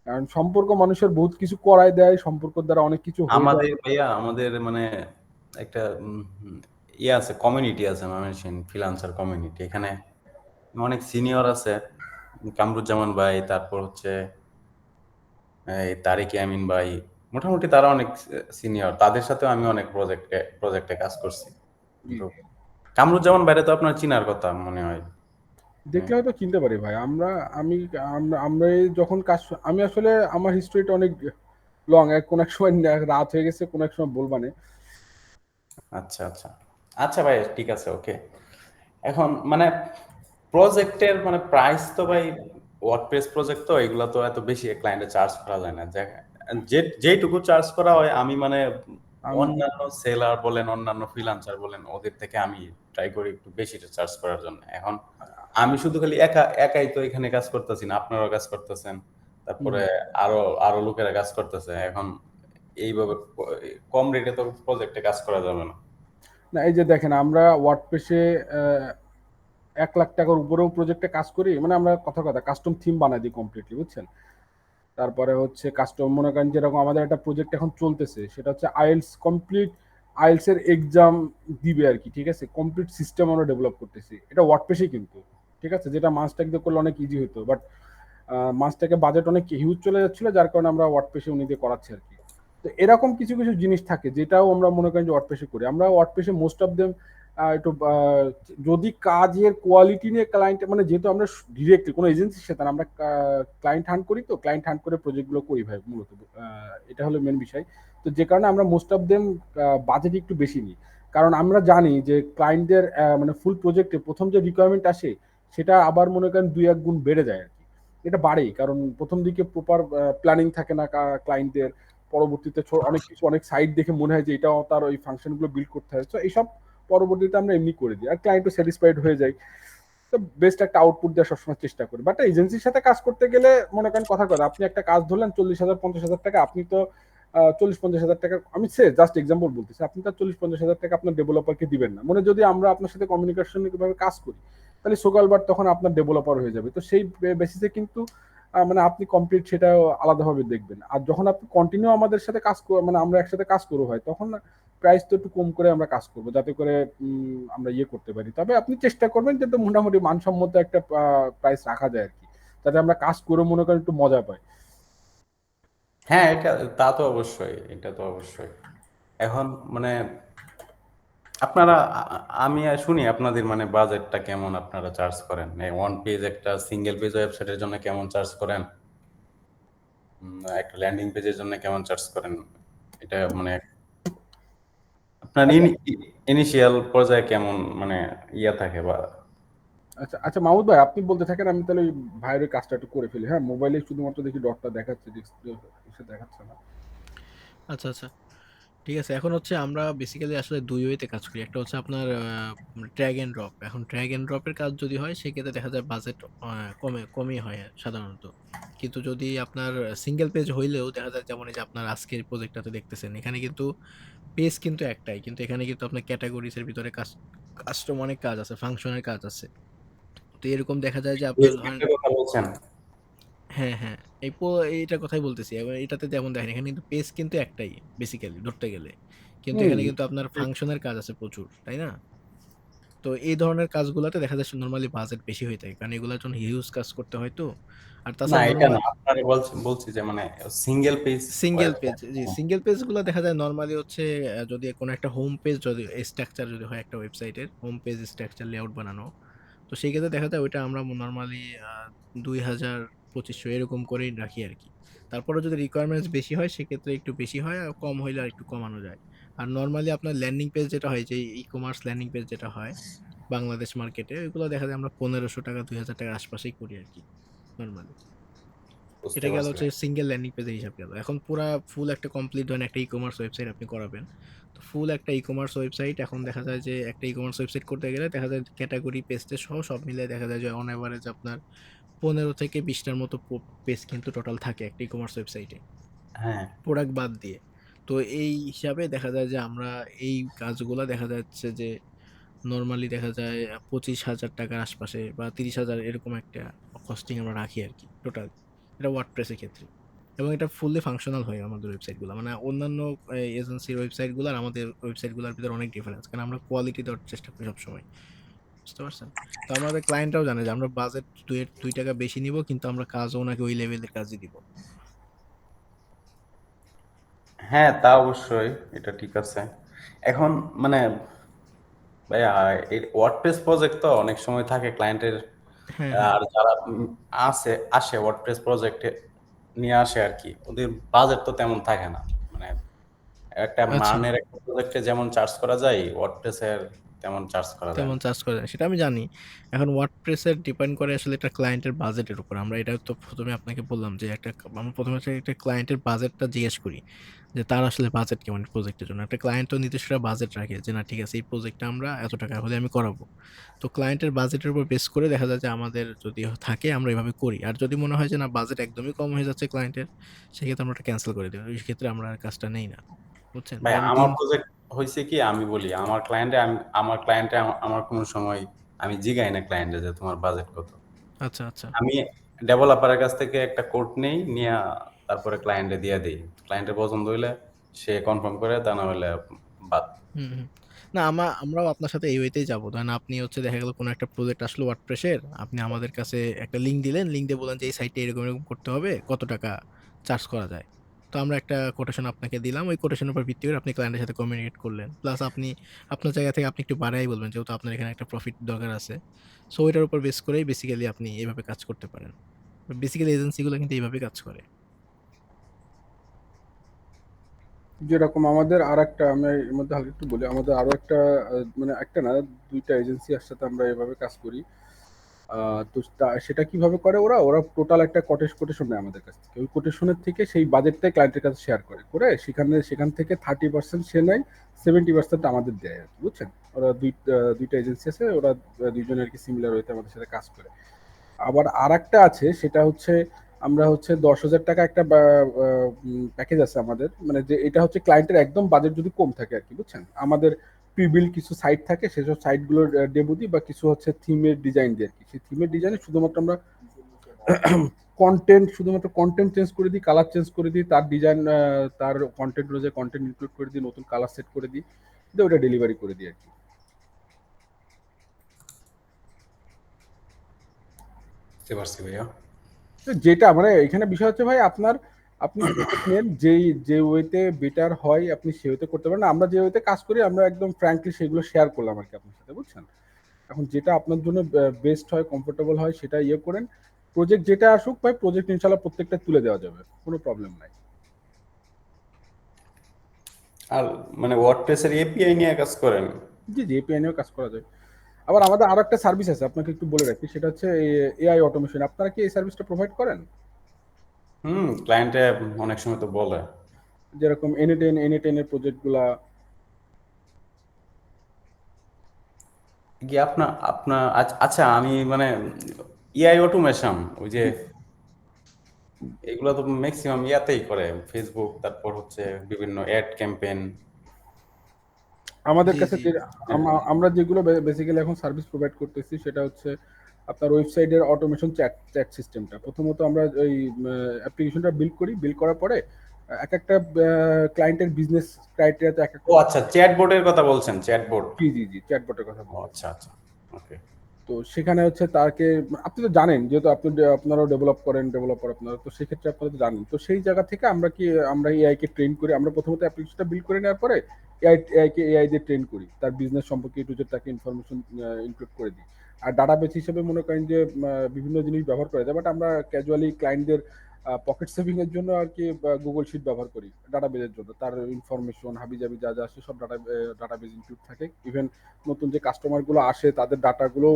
কারণ সম্পর্ক মানুষের বহুত কিছু করায় দেয়, সম্পর্কের দ্বারা অনেক কিছু হয়ে যায়। আমাদের ভাইয়া, আমাদের মানে একটা ইয়ে আছে, কমিউনিটি আছে ময়মনসিংহ ফ্রিল্যান্সার কমিউনিটি। এখানে অনেক সিনিয়র আছে, কামরুজ্জামান ভাই, তারপর হচ্ছে এই তারিক আমিন ভাই, মোটামুটি তারা অনেক সিনিয়র, তাদের সাথেও আমি অনেক প্রজেক্টে কাজ করছি। জি। কিন্তু কামরুজ্জামান বাইরে তো আপনার চিনার কথা মনে হয়। দেখলে হয়তো চিনতে পারি ভাই। আমি আমরা এই যখন কাজ, আমি আসলে আমার হিস্ট্রিটা অনেক লং, কোন এক সময় রাত হয়ে গেছে, কোন এক সময় বলবানে। আচ্ছা আচ্ছা আচ্ছা ভাই, ঠিক আছে, ওকে। এখন মানে প্রজেক্টের মানে প্রাইস তো ভাই, ওয়ার্ডপ্রেস প্রজেক্ট তো এগুলো তো এত বেশি ক্লায়েন্টে চার্জ করা যায় না। যেইটুকু চার্জ করা হয় আমি মানে আমি অন্যান্য সেলার বলেন, অন্যান্য ফ্রিল্যান্সার বলেন, ওদের থেকে আমি ট্রাই করি একটু বেশি চার্জ করার জন্য। এখন আমি শুধু খালি একাই তো এখানে কাজ করতেছি না, আপনারাও কাজ করতেছেন, হুম, তারপরে আরো আরো লোকেরা কাজ করতেছে। এখন এইভাবে কম রেটে তো প্রজেক্টে কাজ করা যাবে না। না এই যে দেখেন, আমরা ওয়ার্ডপ্রেসে 1 লাখ টাকার উপরেও প্রজেক্টে কাজ করি, মানে আমরা কথা কথা কাস্টম থিম বানাই দিই কমপ্লিটলি, বুঝছেন। তারপরে হচ্ছে কাস্টম, মনে করেন যেরকম আমাদের একটা প্রজেক্ট এখন চলতেছে, সেটা হচ্ছে আইএলস কমপ্লিট, আইএলস এর এক্সাম দিবে আর কি, ঠিক আছে। কমপ্লিট সিস্টেম আমরা ডেভেলপ করতেছি, এটা ওয়ার্ডপ্রেসেই কিন্তু, ঠিক আছে। যেটা মাসটাক দিয়ে করলে অনেক ইজি হতো, বাট মাসটাকে বাজেট অনেক হিউজ চলে যাচ্ছিল, যার কারণে আমরা ওয়ার্ডপ্রেসে উনি দিয়ে করাচ্ছি আর কি। তো এরকম কিছু কিছু জিনিস থাকে যেটাও আমরা মনে করেন যে ওয়ার্ডপ্রেসে করি। আমরা ওয়ার্ডপ্রেসে মোস্ট অফ দেম একটু যদি কাজের কোয়ালিটি নিয়ে ক্লায়েন্ট, মানে যেহেতু আমরা ডিরেক্টলি কোনো এজেন্সির সাথে না, আমরা ক্লায়েন্ট হান্ট করি, তো ক্লায়েন্ট হান্ট করে প্রজেক্টগুলো করি ভাই মূলত। এটা হলো মেন বিষয়। তো যে কারণে আমরা মোস্ট অফ দেম বাজেট একটু বেশি নিই, কারণ আমরা জানি যে ক্লায়েন্টদের মানে ফুল প্রজেক্টে প্রথম যে রিকোয়ারমেন্ট আসে, সেটা আবার মনে করেন 2-1 গুণ বেড়ে যায় আর কি। এটা বাড়েই, কারণ প্রথম দিকে প্রপার প্ল্যানিং থাকে না ক্লায়েন্টদের। পরবর্তীতে অনেক কিছু, অনেক সাইট দেখে মনে হয় যে এটাও তার ওই ফাংশনগুলো বিল্ড করতে হয়, তো এইসব পরবর্তীতে আমরা এমনি করে দিই, আর ক্লায়েন্টও স্যাটিসফাইড হয়ে যায়। তো বেস্ট একটা আউটপুট দেওয়ার সবসময় চেষ্টা করি। বাট এজেন্সির সাথে কাজ করতে গেলে মনে করেন কথা কথা, আপনি একটা কাজ ধরলেন 40,000-50,000 টাকা, আপনি তো 40-50,000 টাকা, আমি জাস্ট এক্সাম্পল বলতেছি, আপনি তো 40-50,000 টাকা আপনার ডেভেলপারকে দিবেন না। মনে যদি আমরা আপনার সাথে কমিউনিকেশন ভাবে কাজ করি, তাহলে সকালবার তখন আপনার ডেভেলপার হয়ে যাবে। তো সেই বেসিসে কিন্তু মানে আপনি কমপ্লিট সেটা আলাদাভাবে দেখবেন। আর যখন আপনি কন্টিনিউ আমাদের সাথে কাজ মানে আমরা একসাথে কাজ করবো হয়, তখন প্রাইস তো একটু কম করে আমরা কাজ করবো, যাতে করে আমরা ইয়ে করতে পারি। তবে আপনি চেষ্টা করবেন যাতে মোটামুটি মানসম্মত একটা প্রাইস রাখা যায় আর কি, যাতে আমরা কাজ করে মনে করেন একটু মজা পাই। হ্যাঁ, তা তো অবশ্যই, এটা তো অবশ্যই। এখন মানে আপনারা আমি শুনি আপনাদের মানে বাজেটটা কেমন, আপনারা চার্জ করেন ওয়ান পেজ, একটা সিঙ্গেল পেজ ওয়েবসাইটের জন্য কেমন চার্জ করেন, একটা ল্যান্ডিং পেজের জন্য কেমন চার্জ করেন, এটা মানে আপনার আচ্ছা ইনিশিয়াল পর্যায়ে কেমন মানে ইয়া থাকে বা। আচ্ছা আচ্ছা, মাহমুদ ভাই আপনি বলতে থাকেন, আমি তাহলে ওই ভাইয়ের ওই কাজটা একটু করে ফেলি। হ্যাঁ, মোবাইলে শুধুমাত্র দেখি ডটটা দেখাচ্ছে, ডিসপ্লে এসে দেখাচ্ছে না। আচ্ছা, আচ্ছা। ঠিক আছে। এখন হচ্ছে আমরা বেসিক্যালি আসলে ২ ওয়েতে কাজ করি। একটা হচ্ছে আপনার ড্র্যাগ অ্যান্ড ড্রপ। এখন ড্র্যাগ অ্যান্ড ড্রপের কাজ যদি হয় সেক্ষেত্রে দেখা যায় বাজেট কমই হয় সাধারণত। কিন্তু যদি আপনার সিঙ্গেল পেজ হইলেও দেখা যায়, যেমন এই যে আপনার আজকের প্রজেক্টটাতে দেখতেছেন, এখানে কিন্তু পেজ কিন্তু একটাই। কিন্তু এখানে কিন্তু আপনার ক্যাটেগরিজ এর ভিতরে কাস্টম অনেক কাজ আছে, ফাংশনের কাজ আছে। তো এরকম দেখা যায় যে আপনার ধরেন, একটা কথা বলছেন। হ্যাঁ, হ্যাঁ। এইটার কথাই বলতেছি। এবার এটাতে যেমন দেখেন, এখানে কিন্তু পেজ কিন্তু একটাই বেসিক্যালি ধরতে গেলে। কিন্তু হুম। এখানে কিন্তু আপনার ফাংশনের কাজ আছে প্রচুর, তাই না? তো এই ধরনের কাজগুলাতে দেখা যায় নরমালি বাজেট বেশি হয়ে থাকে। কারণ এগুলার জন্য হিউজ কাজ করতে হয় তো। আর না, তাছাড়া এটা নরমাল না, আপনারে বলছি যে মানে সিঙ্গেল পেজ সিঙ্গেল পেজ, জি, সিঙ্গেল পেজগুলো দেখা যায় নরমালি হচ্ছে যদি কোনো একটা হোম পেজ, যদি স্ট্রাকচার যদি হয় একটা ওয়েবসাইটের হোম পেজ স্ট্রাকচার লেআউট বানানো, তো সেই ক্ষেত্রে দেখা যায় ওইটা আমরা নরমালি ২,০০০-২৫০০ এরকম করেই রাখি আরকি। তারপরে যদি রিকোয়ারমেন্টস বেশি হয় সেক্ষেত্রে একটু বেশি হয়, আর কম হইলে আরেকটু কমানো যায়। আর নরমালি আপনার ল্যান্ডিং পেজ যেটা হয়, যে ই-কমার্স ল্যান্ডিং পেজ যেটা হয় বাংলাদেশ মার্কেটে, ওইগুলো দেখা যায় আমরা ৳১৫০০, ৳২,০০০ আশপাশেই করি আরকি নরমালি। বুঝতে এটা গেল পারছি হচ্ছে ভাই। সিঙ্গেল ল্যান্ডিং পেজের হিসাব গেল। এখন পুরা ফুল একটা কমপ্লিট ধরেন একটা ই-কমার্স ওয়েবসাইট আপনি করাবেন। তো ফুল একটা ই-কমার্স ওয়েবসাইট, এখন দেখা যায় যে একটা ই-কমার্স ওয়েবসাইট করতে গেলে দেখা যায় ক্যাটেগরি পেজ সহ সব মিলিয়ে দেখা যায় যে অন এভারেজ আপনার ১৫ থেকে ২০ টার মতো পেজ কিন্তু টোটাল থাকে একটা ই-কমার্স ওয়েবসাইটে, হ্যাঁ, প্রোডাক্ট বাদ দিয়ে। তো এই হিসাবে দেখা যায় যে আমরা এই কাজগুলা দেখা যাচ্ছে যে নরমালি দেখা যায় ৳২৫,০০০ আশপাশে বা ৳৩০,০০০ এরকম একটা কস্টিং আমরা রাখি আরকি টোটাল। এটা ওয়ার্ডপ্রেসের ক্ষেত্রে। এবং এটা ফুললি ফাংশনাল হয় আমাদের ওয়েবসাইটগুলা। মানে অন্যান্য এজেন্সির ওয়েবসাইটগুলো আর আমাদের ওয়েবসাইটগুলোর ভিতরে অনেক ডিফারেন্স। কারণ আমরা কোয়ালিটি দেওয়ার চেষ্টা করি সবসময়। বুঝতে পারছেন? তো আমাদের ক্লায়েন্টরাও জানে যে আমরা বাজেট ৳২ বেশি নিবো, কিন্তু আমরা কাজও ওনাকে ওই লেভেলের কাজই দিব। হ্যাঁ, তা অবশ্যই, এটা ঠিক আছে। এখন মানে ভাইয়া, এই ওয়ার্ডপ্রেস প্রজেক্ট তো অনেক সময় থাকে ক্লায়েন্টের, হ্যাঁ, হ্যাঁ। আর যারা আসে ওয়ার্ডপ্রেস প্রজেক্টে নিয়ে আসে আর কি, ওদের বাজেট তো তেমন থাকে না। মানে একটা আচ্ছা। মানের একটা প্রজেক্টে যেমন চার্জ করা যায়, ওয়ার্ডপ্রেসের তেমন চার্জ করা যায় তেমন না। চার্জ করে না, সেটা আমি জানি। এখন ওয়ার্ডপ্রেসের ডিপেন্ড করে আসলে এটা ক্লায়েন্টের বাজেটের উপর। আমরা এটা তো প্রথমে আপনাকে বললাম যে আমরা প্রথমে হচ্ছে একটা ক্লায়েন্টের বাজেটটা জিজ্ঞেস করি যে তার আসলে বাজেট কেমন প্রজেক্টের জন্য। একটা ক্লায়েন্ট তো নিজস্ব বাজেট রাখে যে না ঠিক আছে এই প্রজেক্টটা আমরা এত টাকা হলে আমি করাবো। তো ক্লায়েন্টের বাজেটের উপর বেস করে দেখা যায় যে আমাদের যদি থাকে আমরা এভাবে করি, আর যদি মনে হয় যে না বাজেট একদমই কম হয়ে যাচ্ছে ক্লায়েন্টের, সেক্ষেত্রে আমরা ওটা ক্যান্সেল করে দিই। ওই ক্ষেত্রে আমরা আর কাজটা নেই না, বুঝছেন ভাই, ধরেন আমার দিন। প্রজেক্ট হয়েছে কি, আমি বলি আমার ক্লায়েন্টে আমার কোনো সময় আমি জিগাই না ক্লায়েন্টে যে তোমার বাজেট কত। আচ্ছা, আচ্ছা। আমি ডেভেলপারের কাছ থেকে একটা কোড নেই, নিয়ে তারপরে ক্লায়েন্টে দিয়ে দিই। ক্লায়েন্টের পছন্দ হইলে সে কনফার্ম করে, তা না হলে বাদ। হুম, হুম। না আমরাও আপনার সাথে এই ওয়েতেই যাবো। ধরেন আপনি হচ্ছে দেখা গেল কোনো একটা প্রজেক্ট আসলো ওয়ার্ডপ্রেসের, আপনি আমাদের কাছে একটা লিঙ্ক দিলেন, লিঙ্ক দিয়ে বললেন যে এই সাইটটা এরকম এরকম করতে হবে, কত টাকা চার্জ করা যায়। তো আমরা একটা কোটেশন আপনাকে দিলাম, ওই কোটেশনের উপর ভিত্তি করে আপনি ক্লায়েন্টের সাথে কমিউনিকেট করলেন, প্লাস আপনি আপনার জায়গা থেকে আপনি একটু বাড়াই বলবেন যেহেতু আপনার এখানে একটা প্রফিট দরকার আছে। সো ওইটার উপর বেস করেই বেসিক্যালি আপনি এইভাবে কাজ করতে পারেন। বেসিক্যালি এজেন্সিগুলো কিন্তু এইভাবে কাজ করে। যেরকম আমাদের আর একটা, আমি এর মধ্যে হালকা একটু বলি, আমাদের আরো একটা মানে একটা না, দুইটা এজেন্সি একসাথে আমরা এভাবে কাজ করি। তো সেটা কিভাবে করে, ওরা ওরা টোটাল একটা কোটেশন নেয় আমাদের কাছ থেকে। ওই কোটেশনের থেকে সেই বাজেটটাই ক্লায়েন্টের কাছে শেয়ার করে সেখান থেকে 30% সে নেয়, 70% আমাদের দেয় আর কি, বুঝছেন। ওরা দুইটা এজেন্সি আছে, ওরা দুইজনের আর কি সিমিলার হইতে আমাদের সাথে কাজ করে। আবার আর একটা আছে, সেটা হচ্ছে আমরা হচ্ছে 10,000 টাকা একটা প্যাকেজ আছে আমাদের, মানে যে এটা হচ্ছে ক্লায়েন্টের একদম বাজেট যদি কম থাকে আর কি, বুঝছেন। আমাদের প্রিবিল কিছু সাইট থাকে, সেসব সাইটগুলোর ডেমো দিই, বা কিছু হচ্ছে থিমের ডিজাইন দিই আর কি। সেই থিমের ডিজাইনে শুধুমাত্র আমরা শুধুমাত্র কন্টেন্ট চেঞ্জ করে দিই, কালার চেঞ্জ করে দিই, তার ডিজাইন, তার কন্টেন্ট অনুযায়ী কন্টেন্ট ইনক্লুড করে দিই, নতুন কালার সেট করে দিই, দিয়ে ওটা ডেলিভারি করে দিই আর কি। বুঝতে পারছি ভাইয়া। তো যেটা মানে এখানে বিষয় হচ্ছে ভাই, আপনি প্রজেক্ট নেন, যে ওয়েতে বেটার হয় আপনি সে ওয়েতে করতে পারেন। আমরা যে ওয়েতে কাজ করি আমরা একদম ফ্র্যাঙ্কলি সেগুলো শেয়ার করলাম আর কি আপনার সাথে, বুঝছেন। এখন যেটা আপনার জন্য বেস্ট হয়, কমফোর্টেবল হয়, সেটা ইয়ে করেন। প্রজেক্ট যেটা আসুক ভাই, প্রজেক্ট ইনশাল্লাহ প্রত্যেকটা তুলে দেওয়া যাবে, কোনো প্রবলেম নাই। আর মানে ওয়ার্ডপ্রেসের এপিআই নিয়ে কাজ করেন? জি জি, এপিআই নিয়েও কাজ করা যায়। আবার আমাদের আরো একটা সার্ভিস আছে, আপনাকে একটু বলে রাখি, সেটা হচ্ছে এআই অটোমেশন। আপনারা কি এই সার্ভিসটা প্রোভাইড করেন? ক্লায়েন্টে অনেক সময় তো বলে। যেরকম এন10 এর প্রজেক্ট গুলা। কি আপনার আচ্ছা, আমি মানে এআই অটোমেশন, ওই যে জি, এগুলো তো ম্যাক্সিমাম ইয়াতেই করে, ফেসবুক, তারপর হচ্ছে বিভিন্ন অ্যাড ক্যাম্পেইন। আমাদের জি, কাছে জি। যে আমরা যেগুলো বেসিক্যালি এখন সার্ভিস প্রোভাইড করতেছি, সেটা হচ্ছে আপনার ওয়েবসাইটের অটোমেশন চ্যাট সিস্টেমটা। প্রথমত আমরা ওই অ্যাপ্লিকেশনটা বিল্ড করার পরে এক একটা ক্লায়েন্টের বিজনেস ক্রাইটেরিয়াতে এক ও একটা। আচ্ছা, চ্যাটবোর্ডের কথা বলছেন, চ্যাটবোর্ড। জি জি জি, চ্যাটবটের কথা ও বলছি। আচ্ছা আচ্ছা, ওকে। তো সেখানে হচ্ছে তাকে, আপনি তো জানেন যেহেতু আপনারাও ডেভেলপ করেন, ডেভেলপার আপনারা, তো সেক্ষেত্রে আপনারা তো জানেন। তো সেই জায়গা থেকে আমরা এআই কে ট্রেন করি। আমরা প্রথমত অ্যাপ্লিকেশনটা বিল্ড করে নেওয়ার পরে এআই দিয়ে ট্রেন করি, তার বিজনেস সম্পর্কে টু জেড তাকে ইনফরমেশন ইনক্লুড করে দিই। আর ডাটাবেস হিসেবে মনে করেন যে বিভিন্ন জিনিস ব্যবহার করা যায়, বাট আমরা ক্যাজুয়ালি ক্লায়েন্টদের পকেট সেভিং এর জন্য আর কি গুগল শিট ব্যবহার করি ডাটাবেজের জন্য। তার ইনফরমেশন হাবিজাবি যা যা আসে সব ডাটাবেজ ইনক্লুড থাকে। ইভেন নতুন যে কাস্টমার গুলো আসে তাদের ডাটাগুলো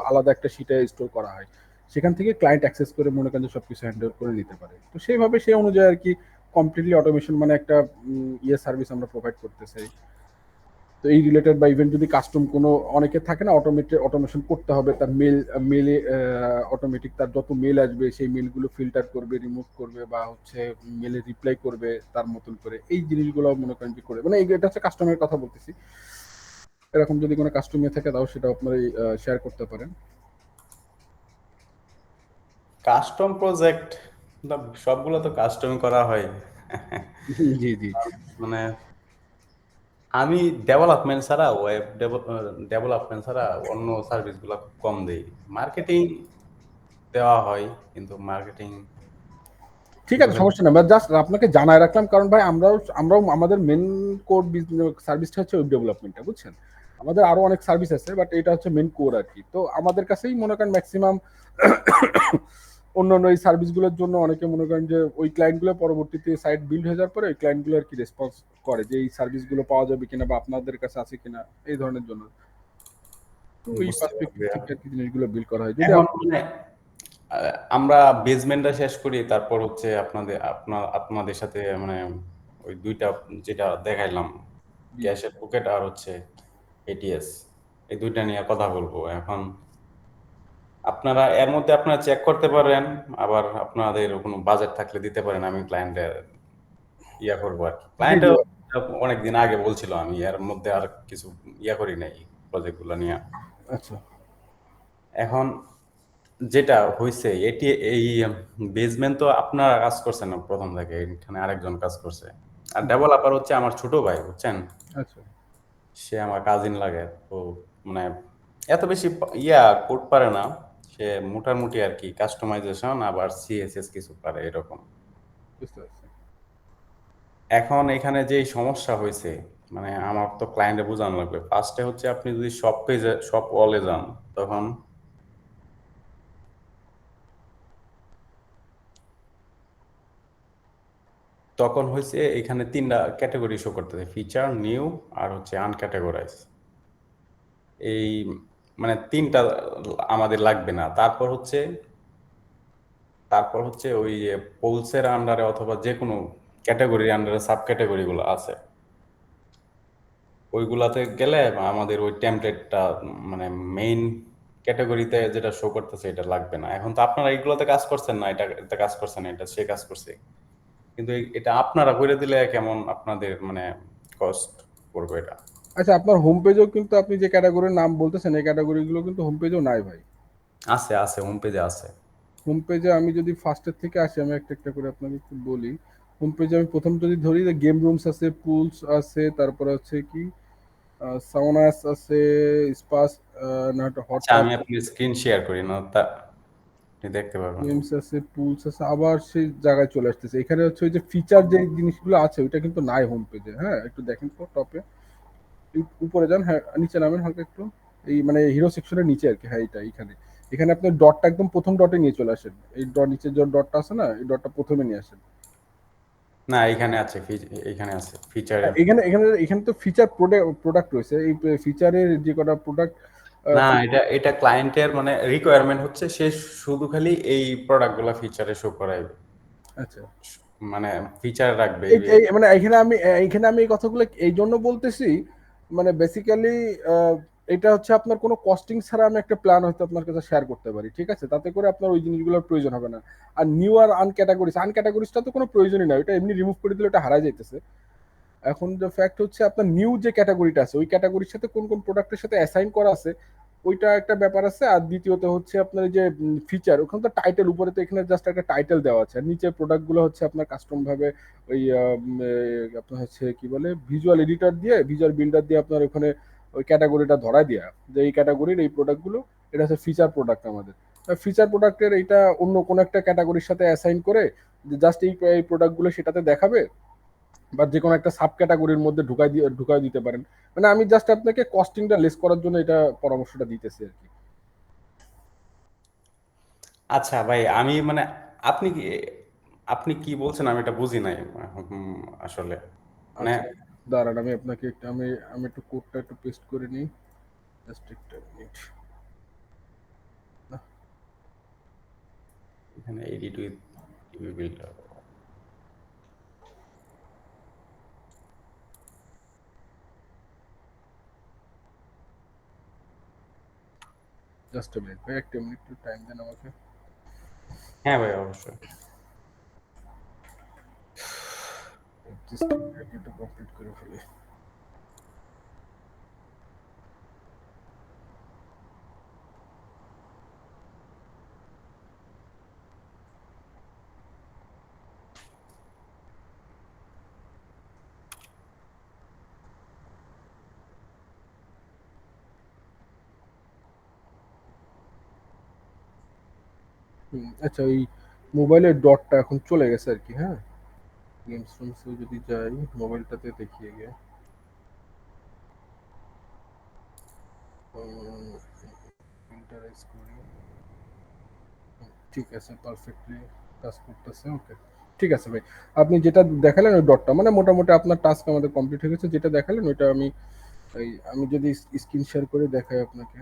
আলাদা একটা শিটে স্টোর করা হয়। সেখান থেকে ক্লায়েন্ট অ্যাক্সেস করে মনে করেন যে সবকিছু হ্যান্ডেল করে নিতে পারে। তো সেইভাবে সেই অনুযায়ী আর কি কমপ্লিটলি অটোমেশন মানে একটা সার্ভিস আমরা প্রোভাইড করতে চাই। তো এই রিলেটেড বা ইভেন যদি কাস্টম কোনো, অনেকে থাকে না অটোমেশন করতে হবে, তার মেলে অটোমেটিক তার যত মেল আসবে সেই মেলগুলো ফিল্টার করবে, রিমুভ করবে, বা হচ্ছে মেলে রিপ্লাই করবে তার মতন করে, এই জিনিসগুলো মনে করেন যে করে, মানে এটা হচ্ছে কাস্টমারের কথা বলতেছি। এরকম যদি কোনো কাস্টমার থাকে তাও সেটা আপনারা শেয়ার করতে পারেন। কাস্টম প্রজেক্ট, সবগুলো তো কাস্টমই করা হয়। জি জি। মানে আমি ডেভেলপমেন্ট ছাড়া, ডেভেলপমেন্ট ছাড়া অন্য সার্ভিসগুলো খুব কম দেই। মার্কেটিং দেওয়া হয়, কিন্তু মার্কেটিং ঠিক আছে, সমস্যা নেই। আমরা জাস্ট আপনাকে জানায় রাখলাম, কারণ ভাই আমরাও আমাদের মেন কোর সার্ভিসটা হচ্ছে ওয়েব ডেভেলপমেন্টটা, বুঝছেন? আমাদের আরো অনেক সার্ভিস আছে, বাট এটা হচ্ছে মেন কোর আর কি। তো আমাদের কাছেই মনে করেন ম্যাক্সিমাম অন্যান্য এই সার্ভিসগুলোর জন্য অনেকে মনে করেন যে ওই ক্লায়েন্টগুলো পরবর্তীতে সাইট বিল্ড হয়ে যাওয়ার পরে ওই ক্লায়েন্টগুলো আর কি রেসপন্স করে যে এই সার্ভিসগুলো পাওয়া যাবে কিনা বা আপনাদের কাছে আছে কিনা, এই ধরনের জন্য। তো ওই বুঝতে পার্সপেক্টিভ পারবে। থেকে আর কি জিনিসগুলো বিল্ড করা হয়। যদি এখন মানে আমরা বেসমেন্টটা শেষ করি, তারপর হচ্ছে আপনাদের সাথে মানে ওই দুইটা যেটা দেখাইলাম, ক্যাশের পকেট আর হচ্ছে এটিএস, এই দুইটা নিয়ে কথা বলবো এখন। আপনারা এর মধ্যে আপনারা চেক করতে পারেন, আবার আপনাদের কোনো বাজেট থাকলে দিতে পারেন, আমি ক্লায়েন্টের ইয়া করবো আর কি। জি জি। ক্লায়েন্টও অনেকদিন আগে বলছিল, আমি এর মধ্যে আর কিছু ইয়া করি নাই প্রজেক্টগুলো নিয়ে। আচ্ছা এখন যেটা হয়েছে এটি এই বেসমেন্ট তো আপনারা কাজ করছেন না প্রথম থেকে, এখানে আরেকজন কাজ করছে। আর ডেভেলপার হচ্ছে আমার ছোট ভাই, বুঝছেন? আচ্ছা সে আমার কাজিন লাগে। তো মানে এত বেশি কোড পারে না সে, মোটামুটি আর কি কাস্টমাইজেশন আবার সিএসএস কিছু পারে এরকম। বুঝতে পারছি। এখন এখানে যেই সমস্যা হয়েছে, মানে আমার তো ক্লায়েন্টে বোঝানো লাগবে। ফার্স্টে হচ্ছে আপনি যদি সব ওয়ালে যান, তখন তখন হয়েছে এখানে তিনটা ক্যাটাগরি শো করতেছে, ফিচার, নিউ আর হচ্ছে আনক্যাটাগরাইজ। এই মানে তিনটা আমাদের লাগবে না। তারপর হচ্ছে ওই পোলসের আন্ডারে অথবা যে কোনো ক্যাটাগরির আন্ডারে সাব ক্যাটাগরি গুলো আছে, ওইগুলাতে গেলে আমাদের ওই টেমপ্লেটটা মানে মেইন ক্যাটাগরিতে যেটা শো করতেছে এটা লাগবে না। এখন তো আপনারা এইগুলোতে কাজ করছেন না, এটা কাজ করছেন না, এটা সে কাজ করছে, কিন্তু এটা আপনারা করে দিলে কেমন আপনাদের মানে কস্ট পড়বে এটা। আচ্ছা, আপনার হোম পেজেও কিন্তু আপনি যে ক্যাটাগরির নাম বলতেছেন এই ক্যাটাগরিগুলো কিন্তু হোম পেজেও নাই ভাই। আছে আছে, হোম পেজে আছে। হোম পেজে আমি যদি ফার্স্টের থেকে আসি, আমি একটা একটা করে আপনাকে একটু বলি। হোম পেজে আমি প্রথম যদি ধরি, যে গেম রুমস আছে, পুলস আছে, তারপরে হচ্ছে কি সাউনাস আছে, স্পাস, না হট আচ্ছা, টাব, আমি আপনাকে স্ক্রিন শেয়ার করি না, তা আপনি দেখতে পারবেন। গেমস আছে, পুলস আছে, আবার সেই জায়গায় চলে আসতেছে। এখানে হচ্ছে ওই যে ফিচার যে জিনিসগুলো আছে ওইটা কিন্তু নাই হোম পেজে। হ্যাঁ, একটু দেখেন তো টপে, উপরে যান, হ্যাঁ নিচে নামেন হালকা একটু, এই মানে হিরো সেকশনের নিচে আর কি। হ্যাঁ, এইটা এখানে। এখানে আপনি ডটটা একদম প্রথম ডটে নিয়ে চলে আসেন। এই ডট নিচে যে ডটটা আছে না, এই ডটটা প্রথমে নিয়ে আসেন। না, এখানে আছে, এখানে আছে ফিচারে। হ্যাঁ, এখানে এখানে এখানে তো ফিচার প্রোডাক্ট রয়েছে। এই ফিচারের যে কটা প্রোডাক্ট, না, এটা ক্লায়েন্টের মানে রিকোয়ারমেন্ট হচ্ছে সে শুধু খালি এই প্রোডাক্টগুলো ফিচারে শো করাইবে, আচ্ছা, মানে ফিচার রাখবে এই এই মানে এখানে আমি এই কথাগুলো এই জন্য বলতেছি, মানে বেসিক্যালি এটা হচ্ছে আপনার কোনো কস্টিং ছাড়া আমি একটা প্ল্যান হয়তো আপনার কাছে শেয়ার করতে পারি, ঠিক আছে? তাতে করে আপনার ওই জিনিসগুলোর প্রয়োজন হবে না। আর নিউ আর আনক্যাটাগরিজটা তো কোনো প্রয়োজনই না, এটা এমনি রিমুভ করে দিলে এটা হারাই যাইতেছে। এখন যে ফ্যাক্ট হচ্ছে আপনার নিউ যে ক্যাটাগরিটা আছে ওই ক্যাটাগরির সাথে কোন কোন প্রোডাক্টের সাথে অ্যাসাইন করা আছে ওইটা একটা ব্যাপার আছে। আর দ্বিতীয়ত হচ্ছে আপনার এই যে ফিচার, ওখানে তো টাইটেল, উপরে তো এখানে জাস্ট একটা টাইটেল দেওয়া আছে, আর নিচে প্রোডাক্টগুলো হচ্ছে আপনার কাস্টম ভাবে ওই আপনার হচ্ছে কি বলে ভিজুয়াল এডিটর দিয়ে, ভিজুয়াল বিল্ডার দিয়ে আপনার ওখানে ওই ক্যাটাগরিটা ধরাই দেওয়া, যে এই ক্যাটাগরির এই প্রোডাক্টগুলো, এটা হচ্ছে ফিচার প্রোডাক্ট আমাদের। ফিচার প্রোডাক্টের এটা অন্য কোনো একটা ক্যাটাগরির সাথে অ্যাসাইন করে যে জাস্ট এই প্রোডাক্টগুলো সেটাতে দেখাবে, বা যে কোনো একটা সাব ক্যাটাগরির মধ্যে ঢুকাই দিতে পারেন। মানে আমি জাস্ট আপনাকে কস্টিংটা লেস করার জন্য এটা পরামর্শটা দিতেছি আর কি। আচ্ছা ভাই, আমি মানে আপনি কি আপনি কি বলছেন আমি এটা বুঝি নাই। আসলে মানে আচ্ছা, দাঁড়ান, আমি আপনাকে আমি আমি একটু কোডটা একটু পেস্ট করে নিই, জাস্ট একটা মিনিট। এখানে edit with TV builder. Just a minute ভাই, একটা মিনিট একটু টাইম দেন আমাকে। হ্যাঁ ভাই, অবশ্যই। জাস্ট একটু কমপ্লিট করে ফেলি। আচ্ছা, ওই মোবাইলের ডটটা এখন চলে গেছে আর কি। হ্যাঁ, গেমস রুমসে যদি যাই, মোবাইলটাতে দেখিয়ে গিয়ে ইন্টারেস্ট করি। ঠিক আছে, পারফেক্টলি কাজ করতেছে। ওকে, ঠিক আছে ভাই। আপনি যেটা দেখালেন ওই ডটটা মানে মোটামুটি আপনার টাস্ক আমাদের কমপ্লিট হয়ে গেছে। যেটা দেখালেন ওইটা আমি যদি স্ক্রিন শেয়ার করে দেখাই আপনাকে।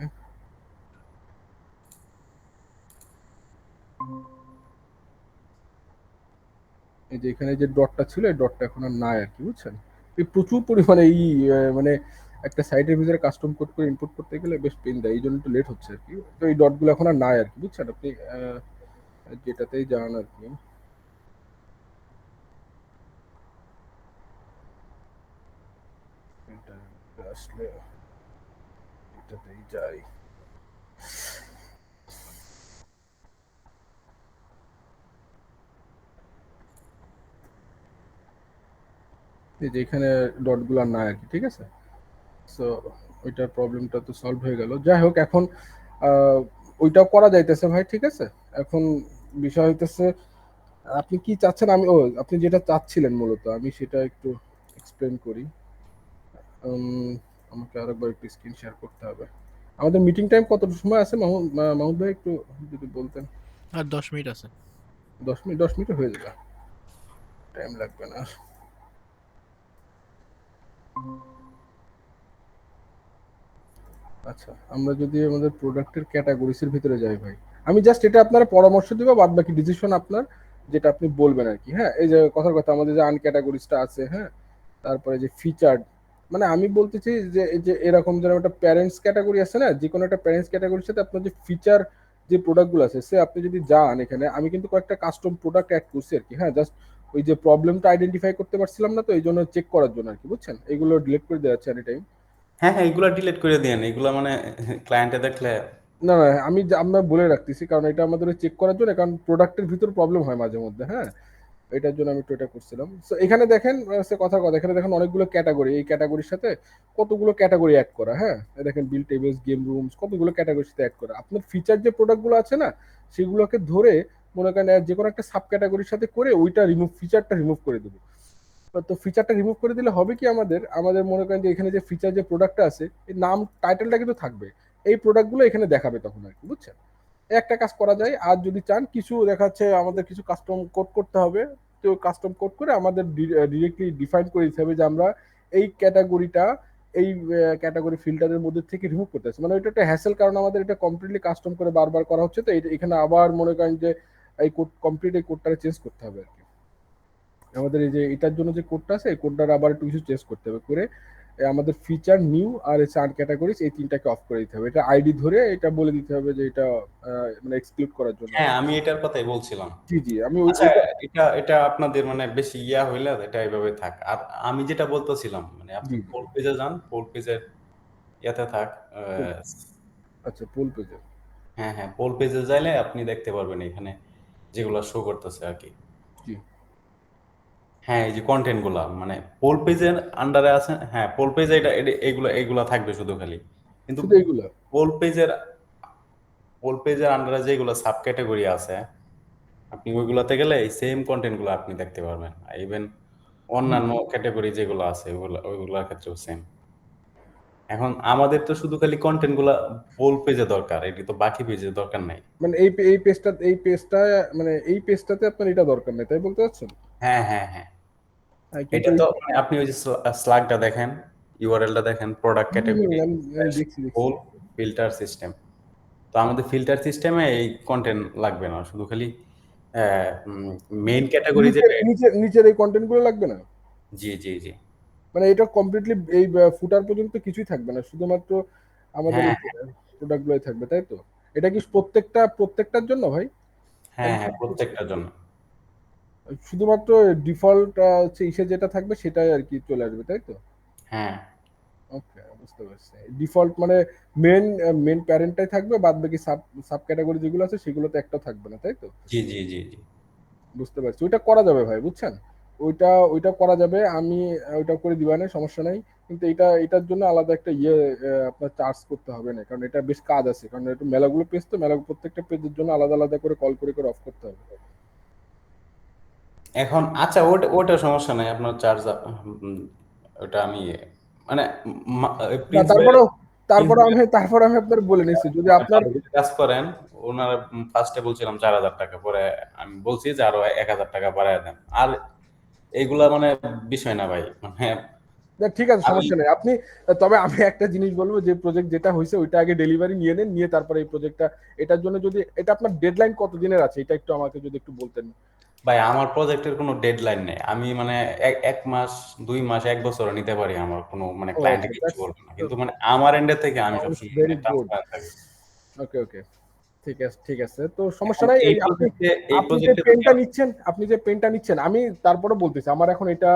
এই যে এখানে যে ডটটা ছিল, এই ডটটা এখন আর নাই আর কি, বুঝছেন? এই প্রচুর পরিমাণে মানে একটা সাইটের ভিতরে কাস্টম কোড করে ইনপুট করতে গেলে বেশ পেন দেয়, এই জন্য একটু লেট হচ্ছে আর কি। তো এই ডটগুলো এখন আর নাই আর কি, বুঝছেন? আপনি যেটাতেই যান আর কি, ইন্টারনেটে আসলে এটাতেই যাই। এই যে এখানে ডটগুলো আর নাই আর কি, ঠিক আছে? সো ওইটার প্রবলেমটা তো সলভ হয়ে গেল। যাই হোক, এখন ওইটাও করা যাইতেছে ভাই, ঠিক আছে? এখন বিষয় হইতেছে আপনি কি চাচ্ছেন, আপনি যেটা চাচ্ছিলেন মূলত আমি সেটা একটু এক্সপ্লেন করি। আমাকে আরেকবার একটু স্ক্রিন শেয়ার করতে হবে। আমাদের মিটিং টাইম কত সময় আছে মাহমুদ ভাই, একটু যদি বলতেন। আর 10 মিনিট আছে। 10 মিনিট, 10 মিনিটে হয়ে যাবে, টাইম লাগবে না। আচ্ছা, আমরা যদি আমাদের প্রোডাক্টের ক্যাটাগরিজের ভিতরে যাই ভাই, আমি জাস্ট এটা আপনারা পরামর্শ দিব, বাদ বাকি ডিসিশন আপনার, যেটা আপনি বলবেন আর কি। হ্যাঁ, এই যে কথার কথা আমাদের যে আনক্যাটাগরিজটা আছে, হ্যাঁ, তারপরে যে ফিচার্ড, মানে আমি বলতেছি যে এই যে এরকম যেরকম একটা প্যারেন্টস ক্যাটাগরি আছে না, যে কোনো একটা প্যারেন্টস ক্যাটাগরির সাথে আপনার যে ফিচার যে প্রোডাক্টগুলো আছে, সে আপনি যদি যান এখানে, আমি কিন্তু কয়েকটা কাস্টম প্রোডাক্ট অ্যাড করছি আর কি। হ্যাঁ, জাস্ট ওই যে প্রবলেমটা আইডেন্টিফাই করতে পারছিলাম না, তো এই জন্য চেক করার জন্য আর কি, বুঝছেন? এগুলো ডিলিট করে দেওয়া যাচ্ছে এনি টাইম। হ্যাঁ হ্যাঁ, এগুলা ডিলিট করে দিয়েন, এগুলা মানে ক্লায়েন্টে দেখলে। না না, আমরা বলে রাখতেছি, কারণ এটা আমাদের চেক করার জন্য, কারণ প্রোডাক্টের ভিতর প্রবলেম হয় মাঝে মধ্যে। হ্যাঁ, এটার জন্য আমি একটু এটা করছিলাম। সো এখানে দেখেন, সে কথা কথা, এখানে দেখেন অনেকগুলো ক্যাটাগরি, এই ক্যাটাগরির সাথে কতগুলো ক্যাটাগরি অ্যাড করা। হ্যাঁ, এই দেখেন বিল টেবিলস, গেম রুমস, কতগুলো ক্যাটাগরির সাথে অ্যাড করা। আপনার ফিচার যে প্রোডাক্টগুলো আছে না, সেগুলোকে ধরে মনে করেন যে কোনো একটা সাব ক্যাটাগরির সাথে করে ওইটা ফিচারটা রিমুভ করে দেবো। তো ফিচারটা রিমুভ করে দিলে হবে কি, আমাদের আমাদের মনে করেন যে এখানে যে ফিচার যে প্রোডাক্টটা আছে, এর নাম টাইটেলটা কিন্তু থাকবে, এই প্রোডাক্টগুলো এখানে দেখাবে তখন আর কি, বুঝছেন? একটা কাজ করা যায়। আর যদি চান কিছু দেখাচ্ছে আমাদের কিছু কাস্টম কোড করতে হবে, তো কাস্টম কোড করে আমাদের ডিরেক্টলি ডিফাইন করে দিতে হবে যে আমরা এই ক্যাটাগরিটা এই ক্যাটাগরি ফিল্টারের মধ্যে থেকে রিমুভ করতে আসছি। মানে এটা একটা হ্যাসেল, কারণ আমাদের এটা কমপ্লিটলি কাস্টম করে বারবার করা হচ্ছে, তো এখানে আবার মনে করেন যে এই কোড কমপ্লিট, এই কোডটা চেঞ্জ করতে হবে আর কি। আমাদের এই যে এটার জন্য যে কোডটা আছে, এই কোডটার আবার একটু কিছু চেঞ্জ করতে হবে, করে আমাদের ফিচার নিউ আর চার ক্যাটাগরিজ এই তিনটাকে অফ করে দিতে হবে। এটা আইডি ধরে এটা বলে দিতে হবে যে এটা মানে এক্সক্লুড করার জন্য আর হ্যাঁ, কি। আমি এটার কথাই বলছিলাম। জি জি, আমি আচ্ছা, ওইটা। এটা এটা আপনাদের মানে বেশি ইয়া হইলে এটা এইভাবে থাক। আর আমি যেটা বলতেছিলাম, মানে আপনি জি জি, পোল পেজে যান, পোল পেজের ইয়াতে থাক। পোল, আচ্ছা পোল পেজে। হ্যাঁ হ্যাঁ, পোল পেজে যাইলে আপনি দেখতে পারবেন এখানে যেগুলা শো করতেছে আর কি। জি, হ্যাঁ, এই যে কন্টেন্ট গুলা মানে পোল পেজের আন্ডারে আছে। হ্যাঁ, পোল পেজে এগুলা এগুলা থাকবে শুধু খালি। কিন্তু শুধু এইগুলো। পোল পেজের পোল পেজের আন্ডারে যেগুলো সাব ক্যাটাগরি আছে, আপনি ওইগুলাতে গেলে এই সেম কন্টেন্ট গুলো আপনি দেখতে পারবেন। ইভেন জি অন্যান্য জি, ক্যাটাগরি যেগুলো আছে ওইগুলোর ক্ষেত্রেও সেম। এখন আমাদের তো শুধু খালি কন্টেন্ট গুলা পোল পেজে দরকার, এটি তো বাকি পেজে দরকার নাই। মানে এই পেজটা মানে এই পেজটাতে আপনার এটা দরকার নেই, তাই বলতে চাচ্ছেন? হ্যাঁ হ্যাঁ হ্যাঁ, হ্যাঁ, কিন্তু এটা তো মানে আপনি ওই যে স্লাগটা দেখেন, ইউআরএলটা দেখেন, প্রোডাক্ট ক্যাটাগরি আমি দেখছি। পোল ফিল্টার সিস্টেম। তো আমাদের ফিল্টার সিস্টেমে এই কন্টেন্ট লাগবে না, শুধু খালি মেইন ক্যাটাগরি নিচের যেটা। নিচের নিচের এই কন্টেন্ট গুলো লাগবে না? জি জি জি। মানে এটা কমপ্লিটলি এই ফুটার পর্যন্ত কিছুই থাকবে না, শুধুমাত্র আমাদের হ্যাঁ এই প্রোডাক্ট গুলোই থাকবে, তাই তো? এটা কি প্রত্যেকটার জন্য ভাই? হ্যাঁ নাকি হ্যাঁ, প্রত্যেকটার জন্য। শুধুমাত্র ডিফল্ট হচ্ছে ইসে যেটা থাকবে সেটাই আর কি চলে আসবে, তাই তো? হ্যাঁ ওকে, বুঝতে পারছি। ডিফল্ট মানে মেন মেন প্যারেন্টটাই থাকবে, বাদ বাকি সাব সাব ক্যাটাগরি যেগুলো আছে সেগুলোতে একটা থাকবে না, তাই তো? জি জি জি জি। বুঝতে পারছি, ওইটা করা যাবে ভাই, বুঝছেন? ওইটা করা যাবে, আমি ওইটা করে দিবানে, সমস্যা নাই। কিন্তু এটার জন্য আলাদা একটা আপনার চার্জ করতে হবে না, কারণ এটা বেশ কাজ আছে, কারণ এটা মেলাগুলো পেজ, তো প্রত্যেকটা পেজের জন্য আলাদা আলাদা করে কল করে করে অফ করতে হবে। এখন আচ্ছা, ওটা ওটা সমস্যা নাই, আপনার চার্জ ওটা আমি মানে না প্রিন্স ভাই, তারপরেও প্রিন্স ভাই তারপরে আমি আপনার বলে নিচ্ছি, যদি আপনার ভালো যদি কাজ করেন, ওনারা ফার্স্টে বলছিলাম 4,000 টাকা, পরে আমি বলছি যে আরো 1,000 টাকা বাড়ায় দেন। আর এইগুলা মানে বিষয় না ভাই, মানে না, ঠিক আছে, আমি সমস্যা নেই। আপনি তবে আমি একটা জিনিস বলবো, যে প্রজেক্ট যেটা হয়েছে ওইটা আগে ডেলিভারি নিয়ে নেন, নিয়ে তারপরে এই প্রজেক্টটা, এটার জন্য যদি এটা আপনার ডেডলাইন কত দিনের আছে, এটা একটু আমাকে যদি একটু বলতেন। ভাই আমার প্রজেক্টের কোনো ডেডলাইন নেই, আমি মানে এক মাস, 2 মাস, 1 বছরও নিতে পারি, আমার কোনো মানে ও ক্লায়েন্টে ওকে, কিচ্ছু দ্যাটস বলবে না, কিন্তু মানে আমার এন্ডের থেকে আমি সাউন্ডস সবসময় মানে ভেরি গুড। ট্রান্সপারেন্ট থাকি। ওকে ওকে, ঠিক আছে ঠিক আছে, তো সমস্যা এখন নাই। এই এই আপনি প্রজেক্টে এই আপনি যে প্রজেক্টে যদি পেনটা নিচ্ছেন, আমি তারপরে বলতেছি, আমার এখন এটা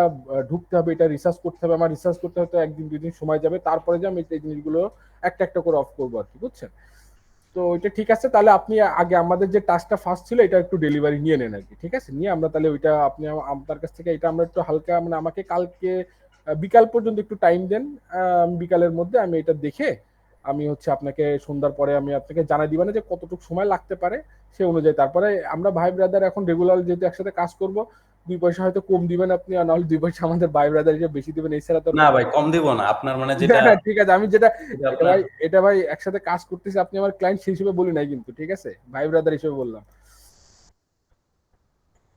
ঢুকতে হবে, এটা রিসার্চ করতে হবে, আমার রিসার্চ করতে হয়তো একদিন দুই দিন সময় যাবে, তারপরে যে আমি এই জিনিসগুলো একটা একটা করে অফ করবো আর কি, বুঝছেন? তো এটা ঠিক আছে, তাহলে আপনি আগে আমাদের যে টাস্কটা ফার্স্ট ছিল এটা একটু ডেলিভারি নিয়ে নেন আর কি, ঠিক আছে? নিয়ে আমরা তাহলে ওইটা আপনি আপনার কাছ থেকে এটা আমরা একটু হালকা, মানে আমাকে কালকে বিকাল পর্যন্ত একটু টাইম দেন। বিকালের মধ্যে আমি এটা দেখে আমি হচ্ছে আপনাকে সন্ধ্যার পরে আমি আপনাকে জানাই দিবানে যে কতটুকু সময় লাগতে পারে, সে অনুযায়ী তারপরে আমরা ভাই ব্রাদার এখন রেগুলার যেহেতু একসাথে কাজ করব, 2 পয়সা হয়তো কম দিবেন আপনি, আর নাহলে 2 পয়সা আমাদের ভাই ব্রাদার হিসেবে বেশি দিবেন, এছাড়া তো আর না কোনো। ভাই, কম দিব না, আপনার মানে না যেটা না, ঠিক আছে, আমি যেটা, যেটা এটা আপনার ভাই, এটা ভাই একসাথে কাজ করতেছি, আপনি আমার ক্লায়েন্ট সেই হিসেবে বলি নাই কিন্তু, ঠিক আছে? ভাই ব্রাদার হিসেবে বললাম।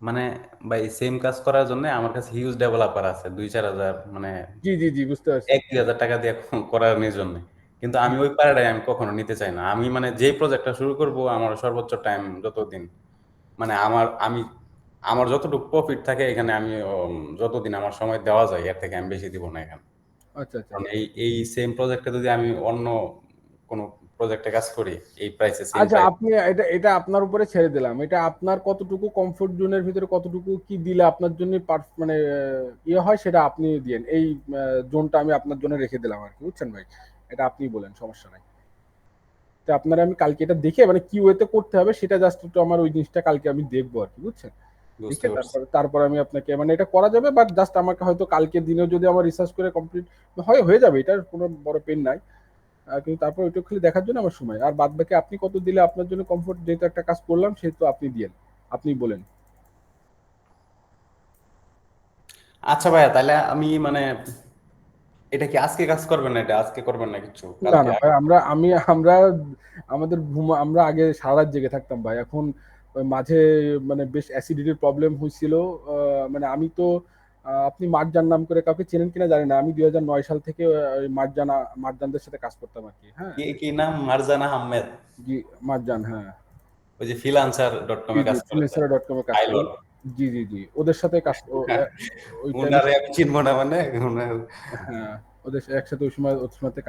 মানে ভাই সেম কাজ করার জন্য আমার কাছে হিউজ ডেভেলপার আছে, 2-4 হাজার, মানে জি জি জি, বুঝতে পারছি। 1-2 হাজার টাকা দিয়ে করার জন্য। কিন্তু আমি ওই প্যারাডাই আমি কখনো নিতে চাই না। আমি মানে যেই প্রজেক্টটা শুরু করব, আমার সর্বোচ্চ টাইম যতদিন, মানে আমার যতটুকু প্রফিট থাকে এখানে, আমি যতদিন আমার সময় দেওয়া যায় এর থেকে আমি বেশি দিব না এখানে। আচ্ছা আচ্ছা কারণ এই এই সেম প্রজেক্টে যদি আমি অন্য কোনো প্রজেক্টে কাজ করি, এই প্রাইসে সেম আচ্ছা, প্রাইস। আপনি এটা এটা আপনার উপরে ছেড়ে দিলাম, এটা আপনার কতটুকু কমফোর্ট জোনের ভিতরে কতটুকু কি দিলে আপনার জন্য মানে ইয়ে হয়, সেটা আপনি দিয়েন। এই জোনটা আমি আপনার জন্য রেখে দিলাম আর কি, বুঝছেন ভাই? এটা আপনি বলেন, সমস্যা নাই। তো আপনারা আমি কালকে এটা দেখে, মানে কি ওয়েতে করতে হবে সেটা জাস্ট একটু আমার ওই জিনিসটা কালকে আমি দেখবো আর কি, বুঝছেন? বুঝতে দেখে পারছি। তারপর আমি আপনাকে, মানে এটা করা যাবে, বাট জাস্ট আমাকে হয়তো কালকের দিনেও যদি আমার রিসার্চ করে কমপ্লিট হয়ে যাবে, এটার কোনো বড় পেন নাই। কিন্তু তারপর ওইটা খালি দেখার জন্য আমার সময়, আর বাদ বাকি আপনি কত দিলে আপনার জন্য কমফোর্ট, যেহেতু একটা কাজ করলাম সেহেতু আপনি দিয়েন, আপনি বলেন। আচ্ছা ভাইয়া, তাহলে আমি মানে এটা কি আজকে কাজ করবেন না? এটা আজকে করবেন না কিছু না কালকে না ভাই, আমরা আমাদের আমরা আগে সারা রাত জেগে থাকতাম ভাই, এখন ওই মাঝে মানে বেশ অ্যাসিডিটির প্রবলেম হয়েছিল। মানে আমি তো আপনি মার্জান নাম করে কাউকে চেনেন কিনা জানি না, আমি 2009 সাল থেকে ওই মার্জানদের সাথে কাজ করতাম আর কি, হ্যাঁ। কি কি নাম? মারজানা আহমেদ? জি, মার্জান, হ্যাঁ। ওই যে freelancer.com জি এ জি, কাজ করে দেন, freelancer.com-এ কাজ করে। পাইলট। জি জি জি, ওদের সাথে কাজ ওই টাইমে, উনারে আমি চিনবো না মানে হ্যাঁ, ওদের একসাথে ওই সময়তে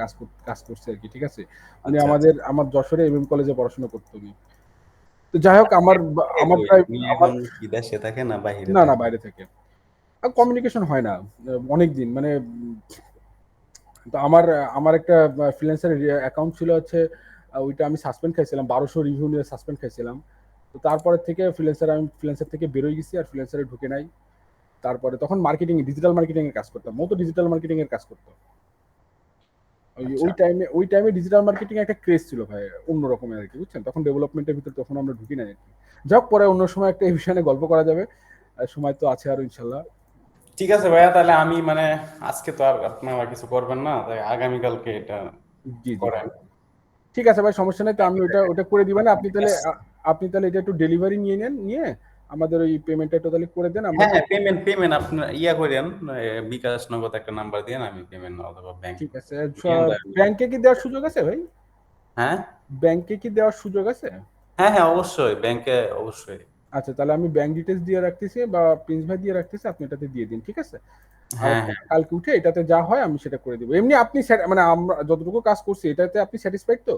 কাজ করছে আর কি, ঠিক আছে? উনি আচ্ছা আচ্ছা। আমার যশোরে কলেজে পড়াশোনা করতো উনি। তো যাই হোক, থাকে আমার কই? প্রায় উনি আমার এখন কি দেশে থাকে না বাহিরে না না, থাকে? বাইরে থেকে কমিউনিকেশন হয় না অনেক দিন, মানে তো আমার একটা ফ্রিল্যান্সার অ্যাকাউন্ট ছিল হচ্ছে, ওইটা আমি সাসপেন্ড খাইছিলাম, 1200 রিভিউ নিয়ে সাসপেন্ড খাইছিলাম। তো তারপরে থেকে আমি ফ্রিল্যান্সার থেকে বেরোয় গেছি, আর ফ্রিল্যান্সারে ঢুকে নাই। তারপরে তখন ডিজিটাল মার্কেটিং এর কাজ করতাম, মতো ডিজিটাল মার্কেটিং এর কাজ করতাম। ওই আচ্ছা। ওই টাইমে ডিজিটাল মার্কেটিং একটা ক্রেজ ছিল ভাই, অন্য রকমের আর কি, বুঝছেন? তখন ডেভেলপমেন্টের ভিতর তখন আমরা ঢুকি নাই আর কি। যাক, পরে অন্য সময় একটা এই বিষয়ে নিয়ে গল্প করা যাবে, সময় তো আছে আরো, ইনশাল্লাহ। ঠিক আছে ভাইয়া, তাহলে আমি মানে আজকে তো আর আপনারা কিছু করবেন না, তাই আগামীকালকে এটা জি জি, করেন। ঠিক আছে ভাই, সমস্যা নেই। তো আমি ওটা ওটা করে দিবেন। আপনি তাহলে এটা একটু ডেলিভারি নিয়ে নেন, নিয়ে আমাদের ওই পেমেন্টটা একটু তাহলে করে দেন, আমরা হ্যাঁ হ্যাঁ, পেমেন্ট পেমেন্ট আপনার করেন, বিকাশ নগদ একটা নাম্বার দিয়ে আমি পেমেন্ট অথবা ব্যাংক ঠিক আছে। দিয়ে ব্যাংকে কি দেওয়ার সুযোগ আছে ভাই? হ্যাঁ ব্যাংকে কি দেওয়ার সুযোগ আছে? হ্যাঁ হ্যাঁ, অবশ্যই ব্যাংকে, অবশ্যই। আচ্ছা, তাহলে আমি ব্যাংক ডিটেলস দিয়ে রাখতেছি, বা প্রিন্স ভাই দিয়ে রাখতেছি, আপনি এটাতে দিয়ে দিন, ঠিক আছে? আর হ্যাঁ হ্যাঁ কালকে উঠে এটাতে যা হয় আমি সেটা করে দিব। এমনি আপনি মানে আমরা যতটুকু কাজ করছি এটাতে আপনি স্যাটিসফাইড তো?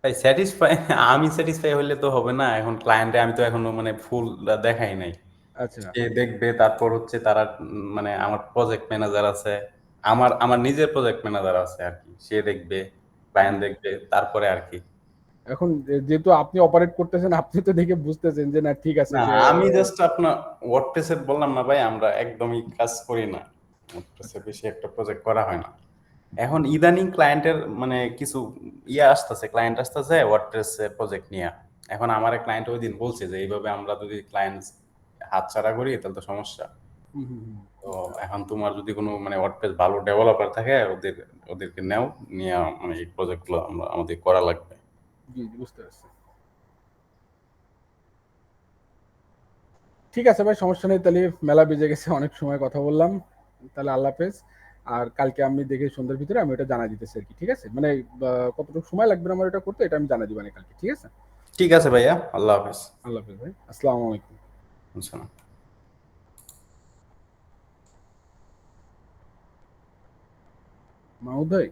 ভাই, স্যাটিসফাই আমি স্যাটিসফাই হলে তো হবে না, এখন ক্লায়েন্টে আমি তো এখনো মানে ফুল দেখাই নাই। আচ্ছা, সে দেখবে, তারপর হচ্ছে তারা মানে আমার প্রজেক্ট ম্যানেজার আছে, আমার আমার নিজের প্রজেক্ট ম্যানেজার আছে আর কি, সে দেখবে, ক্লায়েন্ট দেখবে, তারপরে আর কি। এখন যেহেতু আপনি অপারেট করতেছেন, আপনি তো দেখে বুঝতেছেন যে না, ঠিক আছে না, সে। আমি জাস্ট আপনার ওয়ার্ডপ্রেসে বললাম না ভাই, আমরা একদমই কাজ করি না, ওয়ার্ডপ্রেসে বেশি একটা প্রজেক্ট করা হয় না। এখন ইদানিং ক্লায়েন্টের মানে কিছু আসতেছে, ক্লায়েন্ট আসতেছে ওয়ার্ডপ্রেস প্রজেক্ট নিয়ে। এখন আমার ক্লায়েন্ট ওই দিন বলছে যে এইভাবে আমরা যদি ক্লায়েন্ট হাতছাড়া করি তাহলে তো সমস্যা। হুম, হুম, হুম। তো এখন তোমার যদি কোনো মানে ওয়ার্ডপ্রেস ভালো ডেভেলপার থাকে ওদেরকে নেও, নিয়ে মানে এই প্রজেক্টগুলো আমাদের করা লাগবে। জি, জি, বুঝতে পারছি। ঠিক আছে ভাই, সমস্যা নেই। তাহলে মেলা বেজে গেছে, অনেক সময় কথা বললাম। তাহলে আল্লাহ হাফেজ। আর কালকে আমি দেখে সন্ধ্যার ভিতরে আমি ওটা জানা দিতেছি আর কি, ঠিক আছে? মানে কতটুকু সময় লাগবে আমার এটা করতে, এটা আমি জানা দিবানি কালকে, ঠিক আছে? ঠিক আছে ভাইয়া, আল্লাহ হাফেজ। আল্লাহ হাফেজ ভাই, আসসালামু আলাইকুম। আচ্ছা। মাহমুদ ভাই।